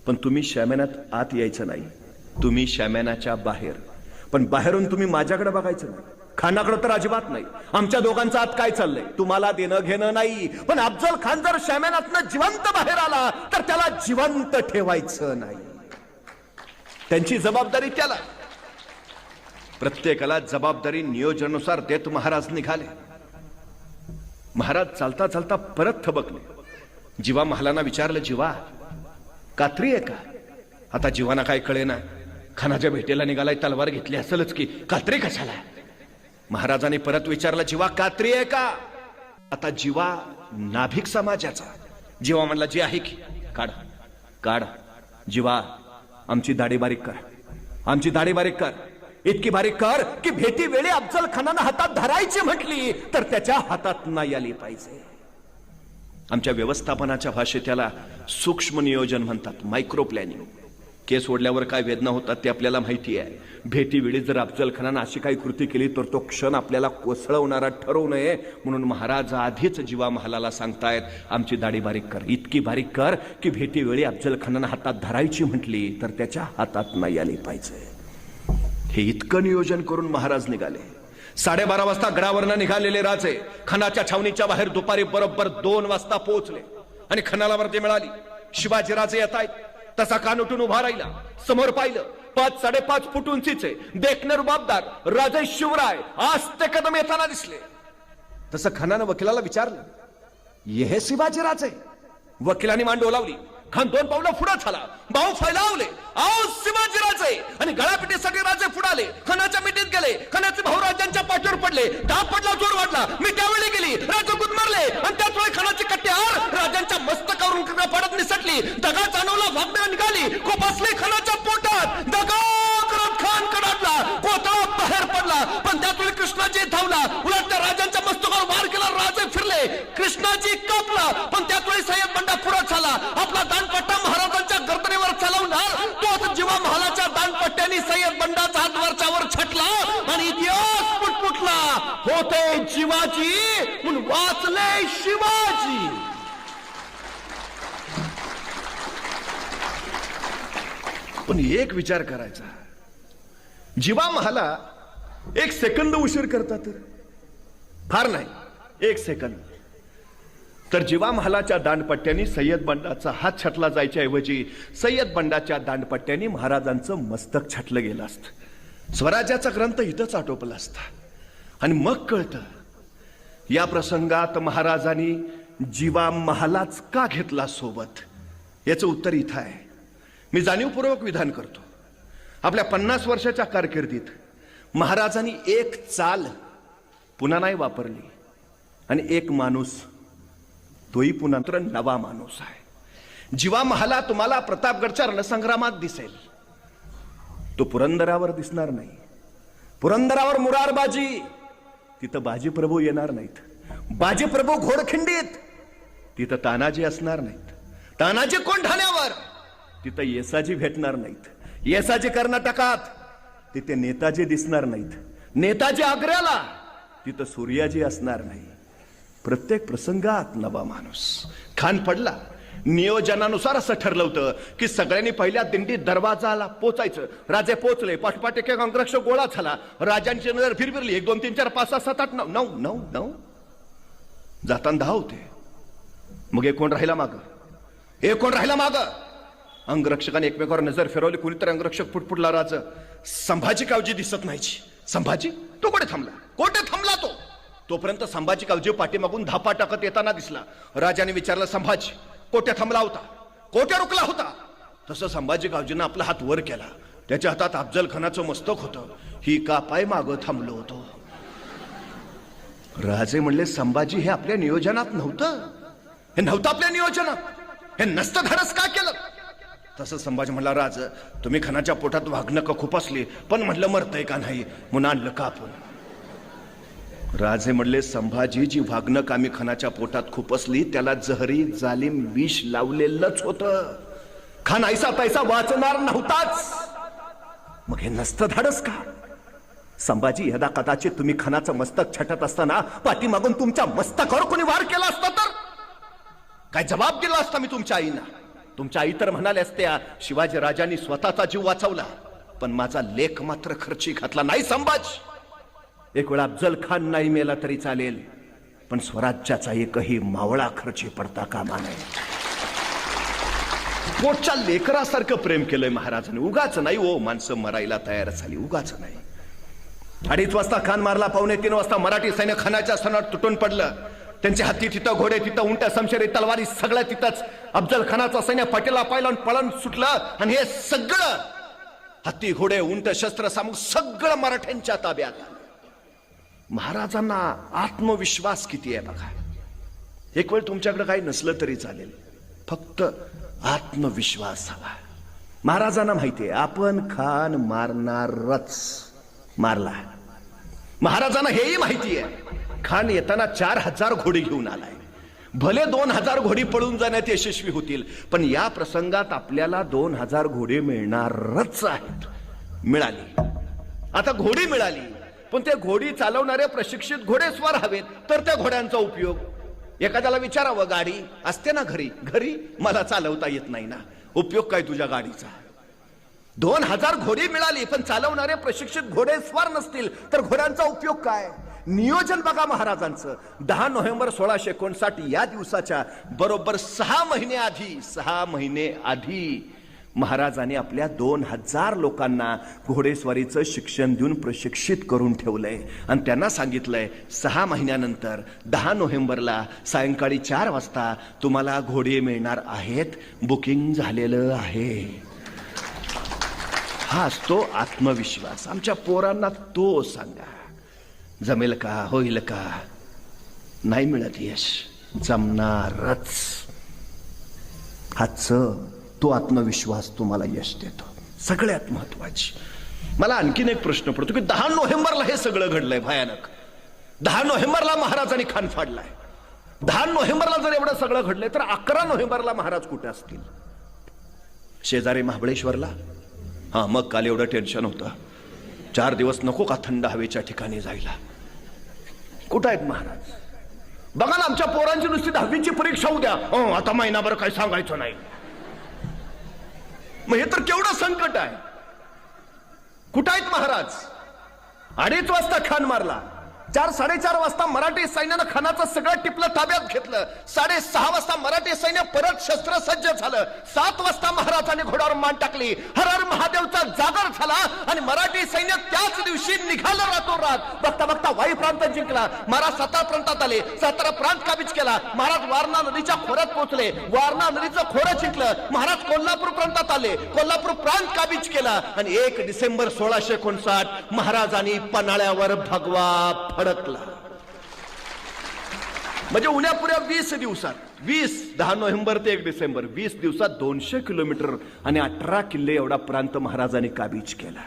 पण तुम्ही शामॅनात आत यायचं नाही, तुम्ही शामॅनाच्या बाहेर. पण बाहेरून तुम्ही माझ्याकडे बघायचं नाही, खानाकडे तर अजिबात नाही. आमच्या दोघांचं आत काय चाललंय तुम्हाला देणं घेणं नाही. पण अफजल खान जर शामॅनातनं जिवंत बाहेर आला तर त्याला जिवंत ठेवायचं नाही. त्यांची जबाबदारी त्याला. प्रत्येकाला जबाबदारी नियोजनानुसार देत महाराज निघाले. महाराज चालता चालता परत थबकले. जीवा महालांना विचारलं, जीवा कात्री आहे का? आता जीवाना काय कळेना. खानाच्या भेटीला निघालाय, तलवार घेतली असेलच की, कात्री कशाला? महाराजांनी परत विचारलं, जीवा कात्री आहे का? आता जीवा नाभिक समाजाचा. जीवा म्हणला, जी आहे की. काढा काढा. जीवा आमची दाढी बारीक कर, आमची दाढी बारीक कर, इतकी बारीक कर की भेटी वेळी अफजल खानानं हातात धरायची म्हटली तर त्याच्या हातात नाही आली पाहिजे. आमच्या व्यवस्थापनाच्या भाषेत त्याला सूक्ष्म नियोजन म्हणतात, मायक्रो प्लॅनिंग. केस ओढल्यावर काय वेदना होतात ते आपल्याला माहिती आहे. भेटी वेळी जर अफजल खानानं अशी काही कृती केली तर तो क्षण आपल्याला कोसळवणारा ठरवू नये म्हणून महाराज आधीच जीवा महालाला सांगतायत, आमची दाढी बारीक कर, इतकी बारीक कर की भेटी वेळी अफजल खानानं हातात धरायची म्हटली तर त्याच्या हातात नाही आली पाहिजे. हे इतकं नियोजन करून महाराज निघाले. 12:30 वाजता गडावरनं निघालेले राजे खानाच्या छावणीच्या बाहेर दुपारी बरोबर 2 वाजता पोहोचले आणि खानाला वर्दी मिळाली. शिवाजी राजे येत आहेत. तसा कान उठून उभा राहिला. समोर पाहिलं, 5-5.5 फूट उंचीचे देखणे रुबाबदार राजे शिवराय आज ते कदम येताना दिसले. तसं खानानं वकिलाला विचारलं, हे शिवाजी राजे? वकिलांनी मान डोलावली. खान 2 पावलं पुढे झाला, भाऊ फैलावले, आओ शिवाजी राजे, आणि गळापिटीसाठी राजे पुढाले. खानाच्या मिठीत गेले. खानाचे भाऊ राजांच्या पाठीवर पडले. धाप पडला, जोर वाढला. मी त्यावेळी गेली, राजे गुदमरले आणि त्याच वेळी खानाची कट्यार राजांच्या मस्तकावरून पडत निसटली. दगा जाणवला, वागण्या निघाली, कोपासली खानाच्या पोटात. दगा करत खान कडाडला, कोथळा बाहेर पडला. पण त्याच वेळी कृष्णाजी धावला, उलट त्या राजांच्या मस्तकावर वार केला. राजे फिरले, कृष्णाजी कापला. पण त्याच वेळी सय्यद बंडा पुढे झाला. आपला दांडपट्टा महाराजांच्या गर्दनीवर चालवणार. तोच जीवा महालाच्या दांडपट्ट्याने सय्यद बंडाचा हात वरच्यावर छटला आणि इतिहास पुटपुटला. होते जीवाजी म्हणून वाचले शिवाजी. पण एक विचार करायचा, जीवा महाला 1 सेकंद उशीर करता तर फार नाही, 1 सेकंद. तर जीवा महालाच्या दांडपट्ट्यानी सय्यद बंडाचा हात छटला जायच्या ऐवजी सय्यद बंडाच्या दांडपट्ट्यानी महाराजांचं मस्तक छटलं गेलं असतं. स्वराज्याचा ग्रंथ इथंच आटोपला असता. आणि मग कळतं, या प्रसंगात महाराजांनी जीवा महालाच का घेतला सोबत. याचं उत्तर इथं आहे. मी जाणीवपूर्वक विधान करतो, आपल्या 50 वर्षाच्या कारकिर्दीत महाराजांनी एक चाल पुन्हा नाही वापरली आणि एक माणूस, तोही पुन्हा नवा माणूस आहे. जीवा महाला तुम्हाला प्रतापगडच्या रणसंग्रामात दिसेल, तो पुरंदरावर दिसणार नाही. पुरंदरावर मुरारबाजी, तिथं बाजीप्रभू येणार नाहीत. बाजीप्रभू घोडखिंडीत, तिथं तानाजी असणार नाहीत. तानाजी कोंढाण्यावर, तिथं येसाजी भेटणार नाहीत. येसाजी कर्नाटकात, तिथे नेताजी दिसणार नाहीत. नेताजी आग्र्याला, तिथं सूर्याजी असणार नाही. प्रत्येक प्रसंगात नवा माणूस. खान पडला, नियोजनानुसार असं ठरलं होतं की सगळ्यांनी पहिल्या दिंडीत दरवाजाला पोचायचं. राजे पोचले, पाठपाठ एक अंगरक्षक गोळा झाला. राजांची नजर फिरफिरली. 1 2 3 4 5 6 7 8 9 9 9 जाताना 10 होते. मग एक कोण राहिला माग, एक कोण राहिला माग. अंगरक्षकाने एकमेकावर नजर फिरवली. कुणीतरी अंगरक्षक फुटफुटला. राज संभाजी कावजी दिसत नाहीची. संभाजी तो कुठे थांबला? कोठे थांबला तो? तोपर्यंत संभाजी कावजी पाठीमागून धापा टाकत येताना दिसला. राजाने विचारलं, संभाजी कोठे थांबला होता? कोठे रुकला होता? तसं संभाजी कावजीनं आपला हात वर केला. त्याच्या हातात अफजल खानाचं मस्तक होतं. ही का पाय मागं थांबलो होतो. राजे म्हणले, संभाजी हे आपल्या नियोजनात नव्हतं. हे नव्हतं आपल्या नियोजनात. हे नसतं धाडस का केलं? तसं संभाजी म्हणला, राज तुम्ही खानाच्या पोटात वाघनकं खूप असली, पण म्हटलं मरतय का नाही म्हणून आणलं का आपण. राजे म्हणले, संभाजी जी वाघनक आम्ही खानाच्या पोटात खूप असली त्याला जहरी जालिम विष लावलेलंच होतं. खान ऐसा पैसा वाचणार नव्हताच. मग हे नसतं धाडस का? संभाजी यदा कदाचित तुम्ही खानाचं मस्तक छटत असताना पाठीमागून तुमच्या मस्तकावर कोणी वार केला असता तर काय जबाब दिला असता मी तुमच्या आईना? तुमच्या आई तर म्हणाल्या असत्या, शिवाजी राजांनी स्वतःचा जीव वाचवला, पण माझा लेख मात्र खर्ची घातला नाही. संभाजी एक वेळा अफजल खान नाही मेला तरी चालेल, पण स्वराज्याचा एकही मावळा खर्ची पडता कामा नये. पोटच्या लेकरासारखं प्रेम केलंय महाराजांनी. उगाच नाही ओ माणसं मरायला तयार झाली, उगाच नाही. 2:30 वाजता खान मारला. 2:45 वाजता मराठी सैन्य खानाच्या सणात तुटून पडलं. त्यांचे हत्ती तिथं, घोडे तिथं, उंट्या, समशेरी, तलवारी सगळं तिथंच. अफजल खानाचं सैन्य पाठीला पायलावून पळून सुटलं. आणि हे सगळं हत्ती, घोडे, उंट, शस्त्र सामू सगळं मराठ्यांच्या ताब्यात. महाराजांना आत्मविश्वास किती आहे बघा. एक वेळ तुमच्याकडे काही नसलं तरी चालेल, फक्त आत्मविश्वास हवा. महाराजांना माहितीये आपण खान मारणारच. मारला. महाराजांना हेही माहिती आहे खान येताना 4000 घोडी घेऊन आलाय. भले 2000 घोडी पळून जाण्यात यशस्वी होतील, पण या प्रसंगात आपल्याला 2000 घोडे मिळणारच आहेत. मिळाली. आता घोडी मिळाली, पण त्या घोडी चालवणारे प्रशिक्षित घोडेस्वार हवेत. तर त्या घोड्यांचा उपयोग एखाद्याला विचारावं, गाडी असते ना घरी, घरी मला चालवता येत नाही ना, उपयोग काय तुझ्या गाडीचा? 2000 घोडी मिळाली, पण चालवणारे प्रशिक्षित घोडेस्वार नसतील तर घोड्यांचा उपयोग काय? नियोजन बघा महाराजांचं. 10 नोव्हेंबर 1659 या दिवसाच्या बरोबर 6 महिने आधी महाराजांनी आपल्या 2000 लोकांना घोडेस्वारीचं शिक्षण देऊन प्रशिक्षित करून ठेवलंय. आणि त्यांना सांगितलंय 6 महिन्यानंतर 10 नोव्हेंबरला सायंकाळी 4 वाजता तुम्हाला घोडे मिळणार आहेत, बुकिंग झालेलं आहे. हा असतो आत्मविश्वास. आमच्या पोरांना तो सांगा. जमेल का, होईल का? नाही मिळत यश, जमणारच. हाच तो आत्मविश्वास तुम्हाला यश देतो. सगळ्यात महत्वाची. मला आणखीन एक प्रश्न पडतो की 10 नोव्हेंबरला हे सगळं घडलंय भयानक. 10 नोव्हेंबरला महाराजांनी खान फाडलाय. 10 नोव्हेंबरला जर एवढं सगळं घडलंय तर 11 नोव्हेंबरला महाराज कुठे असतील? शेजारी महाबळेश्वरला. हा, मग काल एवढं टेन्शन होतं. 4 दिवस नको का थंड हवेच्या ठिकाणी जायला? कुठं आहेत महाराज? बघा ना, आमच्या पोरांची नुसती 10वीची परीक्षा उद्या, आता महिनाभर काही सांगायचं नाही. मग हे तर केवढं संकट आहे. कुठं आहेत महाराज? 2:30 वाजता खान मारला. 4-4:30 वाजता मराठी सैन्यानं खानाचं सगळं टिपलं ताब्यात घेतलं. 6:30 वाजता मराठी सैन्य परत शस्त्रसज्ज झालं. 7 वाजता महाराजांनी घोड्यावर मान टाकली. हर हर महादेवचा जागर झाला आणि मराठी सैन्य त्याच दिवशी निघालं रातोरात. बघता बघता वाई प्रांत जिंकला. महाराज सातारा प्रांतात आले. सातारा प्रांत काबीज केला. महाराज वारणा नदीच्या खोऱ्यात पोहोचले. वारणा नदीचं खोरं जिंकलं. महाराज कोल्हापूर प्रांतात आले. कोल्हापूर प्रांत काबीज केला आणि 1 डिसेंबर 1659 महाराजांनी पन्हाळ्यावर भगवा फडकला. म्हणजे उन्यापुऱ्या 20 दिवसात 10 नोव्हेंबर ते 1 डिसेंबर 20 दिवसात 200 किलोमीटर आणि 18 किल्ले एवढा प्रांत महाराजांनी काबीज केला.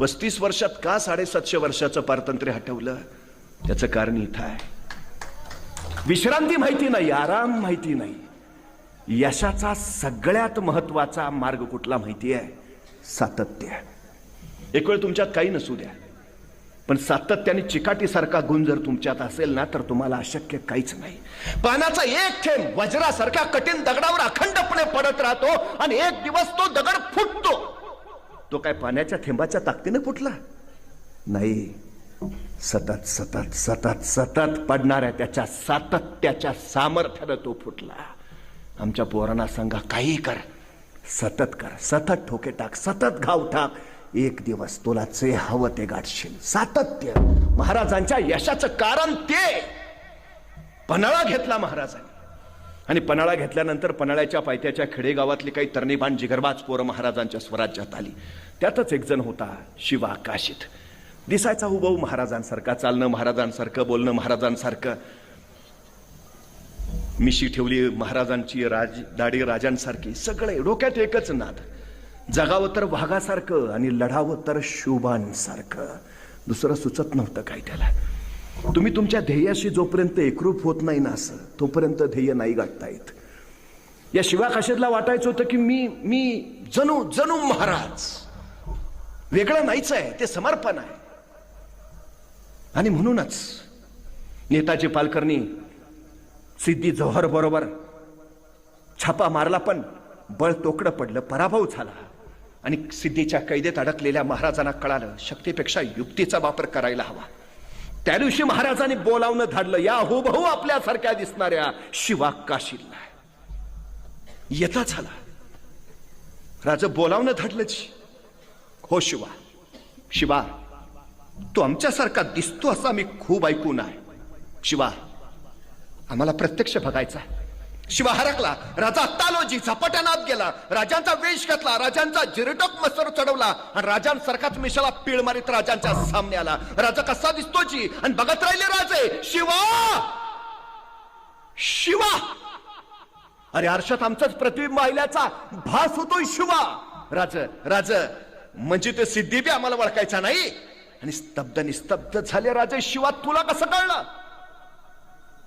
35 वर्षात का 750 वर्षाचं पारतंत्र्य हटवलं? त्याचं कारण इथं आहे. विश्रांती माहिती नाही, आराम माहिती नाही. यशाचा सगळ्यात महत्वाचा मार्ग कुठला माहिती आहे? सातत्य. एक वेळ तुमच्यात काही नसू द्या, पण सातत्याने चिकाटीसारखा गुण जर तुमच्यात असेल ना, तर तुम्हाला अशक्य काहीच नाही. पाण्याचा एक थेंब वज्रासारख्या कठीण दगडावर अखंडपणे पडत राहतो आणि एक दिवस तो दगड फुटतो. तो काय पाण्याच्या थेंबाच्या ताकदीने फुटला नाही, सतत सतत सतत सतत पडणाऱ्या त्याच्या सातत्याच्या सामर्थ्यानं तो फुटला. आमच्या पोरांना सांगा, काही कर, सतत कर, सतत ठोके टाक, सतत घाव टाक, एक दिवस तुला जे हवं ते गाठशील. सातत्य. महाराजांच्या यशाचं कारण ते. पन्हाळा घेतला महाराजांनी, आणि पन्हाळा घेतल्यानंतर पन्हाळ्याच्या पायथ्याच्या खेडेगावातली काही तरणीबाण जिगरबाज पोरं महाराजांच्या स्वराज्यात आली. त्यातच एक जण होता शिवा काशीत. दिसायचा हुबहू महाराजांसारखा, चालणं महाराजांसारखं, बोलणं महाराजांसारखं, मिशी ठेवली महाराजांची, दाढी राजांसारखी, सगळे डोक्यात एकच नाद. जगावं तर वाघासारखं आणि लढावं तर शुभांसारखं. दुसरं सुचत नव्हतं काय त्याला. तुम्ही तुमच्या ध्येयाशी जोपर्यंत एकरूप होत नाही ना, असं तोपर्यंत ध्येय नाही गाठता येत. या शिवा काशीदला वाटायचं होतं की मी जणू जणू महाराज. वेगळं नाहीच आहे, ते समर्पण आहे. आणि म्हणूनच नेताजी पालकरनी सिद्धी जोहर बरोबर छापा मारला, पण बळ तोकडं पडलं, पराभव झाला. आणि सिद्धीच्या कैदेत अडकलेल्या महाराजांना कळालं, शक्तीपेक्षा युक्तीचा वापर करायला हवा. त्या दिवशी महाराजांनी बोलावणं धाडलं या हुबहू आपल्यासारख्या दिसणाऱ्या शिवा काशीदला. येता झाला. राजा बोलावणं धाडलंच. हो शिवा, शिवा तू आमच्यासारखा दिसतो असा मी खूप ऐकून आहे. शिवा, आम्हाला प्रत्यक्ष बघायचा. शिवा हरकला. राजा तालोजी झपाट्यानात गेला, राजांचा वेश घातला, राजांचा जिरटोक मस्तर चढवला आणि राजांसारखाच मिशाला पीळ मारित राजांच्या सामने आला. राजा कसा दिसतो जी, आणि बघत राहिले राजे. शिवा, शिवा. अरे आरशात आमचाच प्रतिबिंब आल्याचा भास होतोय शिवा. राज म्हणजे ते सिद्धी बी आम्हाला ओळखायचा नाही. आणि स्तब्ध निस्तब्ध झाले राजे. शिवा, तुला कसं कळलं?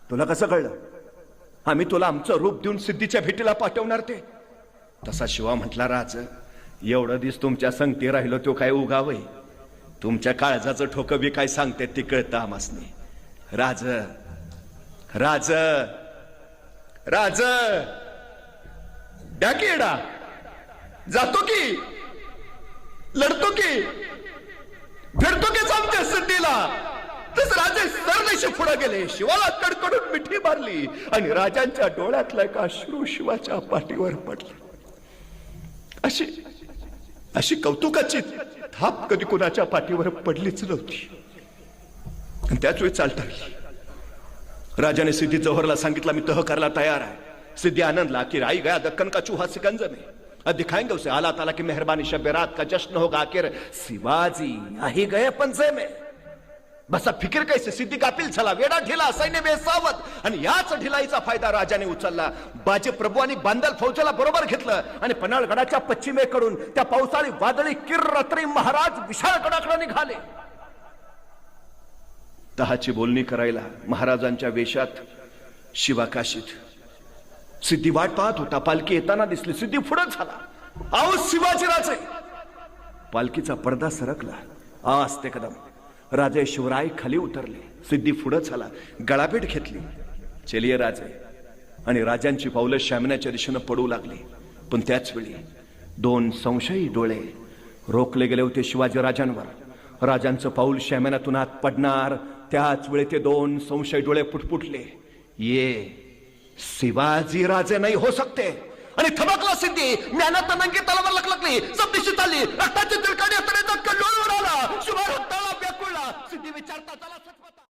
तुला कसं कळलं? आम्ही तुला आमचं रूप देऊन सिद्धीच्या भेटीला पाठवणार ते. तसा शिवा म्हटला, राज एवढं दिस तुमच्या संगती राहिलो तो काय उगावय? तुमच्या काळजाचं ठोकं बी काय सांगते ती कळतं आमासनी. राज राज राज द्या की एडा, जातो की, लढतो की, फिरतो की आमच्या सिद्धीला. तस राजे सरदेशी पुढे गेले. शिवाला कडकडून मिठी मारली आणि राजांच्या डोळ्यातला एक अश्रू शिवाच्या पाठीवर पडला. अशी कौतुकाची थाप कधी कुणाच्या पाठीवर पडलीच नव्हती. आणि त्याच वेळी चालता राजाने सिद्धी जौहरला सांगितलं, मी तह करायला तयार आहे. सिद्धी आनंदला की आई गया दक्कन का चूहा सिकंज में, अब दिखाएंगे उसे आला ताला की मेहरबानी, शब रात का जश्न होगा आखिर शिवाजी आही गए पंजे में. बसा फिकीर कैसे. सिद्धी गाफील झाला, वेडा ढिला, सैन्य बेसावत. आणि याच ढिलाईचा फायदा राजाने उचलला. बाजी प्रभू आणि बांदल फौजेला बरोबर घेतलं आणि पन्हाळगडाच्या पश्चिमेकडून त्या पावसाळी वादळी किर रात्री महाराज विशाळगडाकडे निघाले. तहाची बोलणी करायला महाराजांच्या वेशात शिवा काशीत. सिद्धी वाट पाहत होता. पालखी येताना दिसली. सिद्धी पुढे झाला. आओ शिवाजीराजे. पालखीचा पडदा सरकला. आस्ते कदम. राजे शिवराय खाली उतरले. सिद्धी पुढे झाला. गळाभेट घेतली. चलिये राजे. आणि राजांची पावलं शामण्याच्या दिशेनं पडू लागली. पण त्याच वेळी दोन संशयी डोळे रोखले गेले होते शिवाजी राजांवर. राजांचं पाऊल शामण्यातून आत पडणार त्याच वेळी ते दोन संशयी डोळे पुटपुटले. ये शिवाजी राजे नाही हो सकते. आणि थबकला सिद्धी. मेहनत नंगी तलवार लकलकली. सब दिशेत आली. रक्ताचे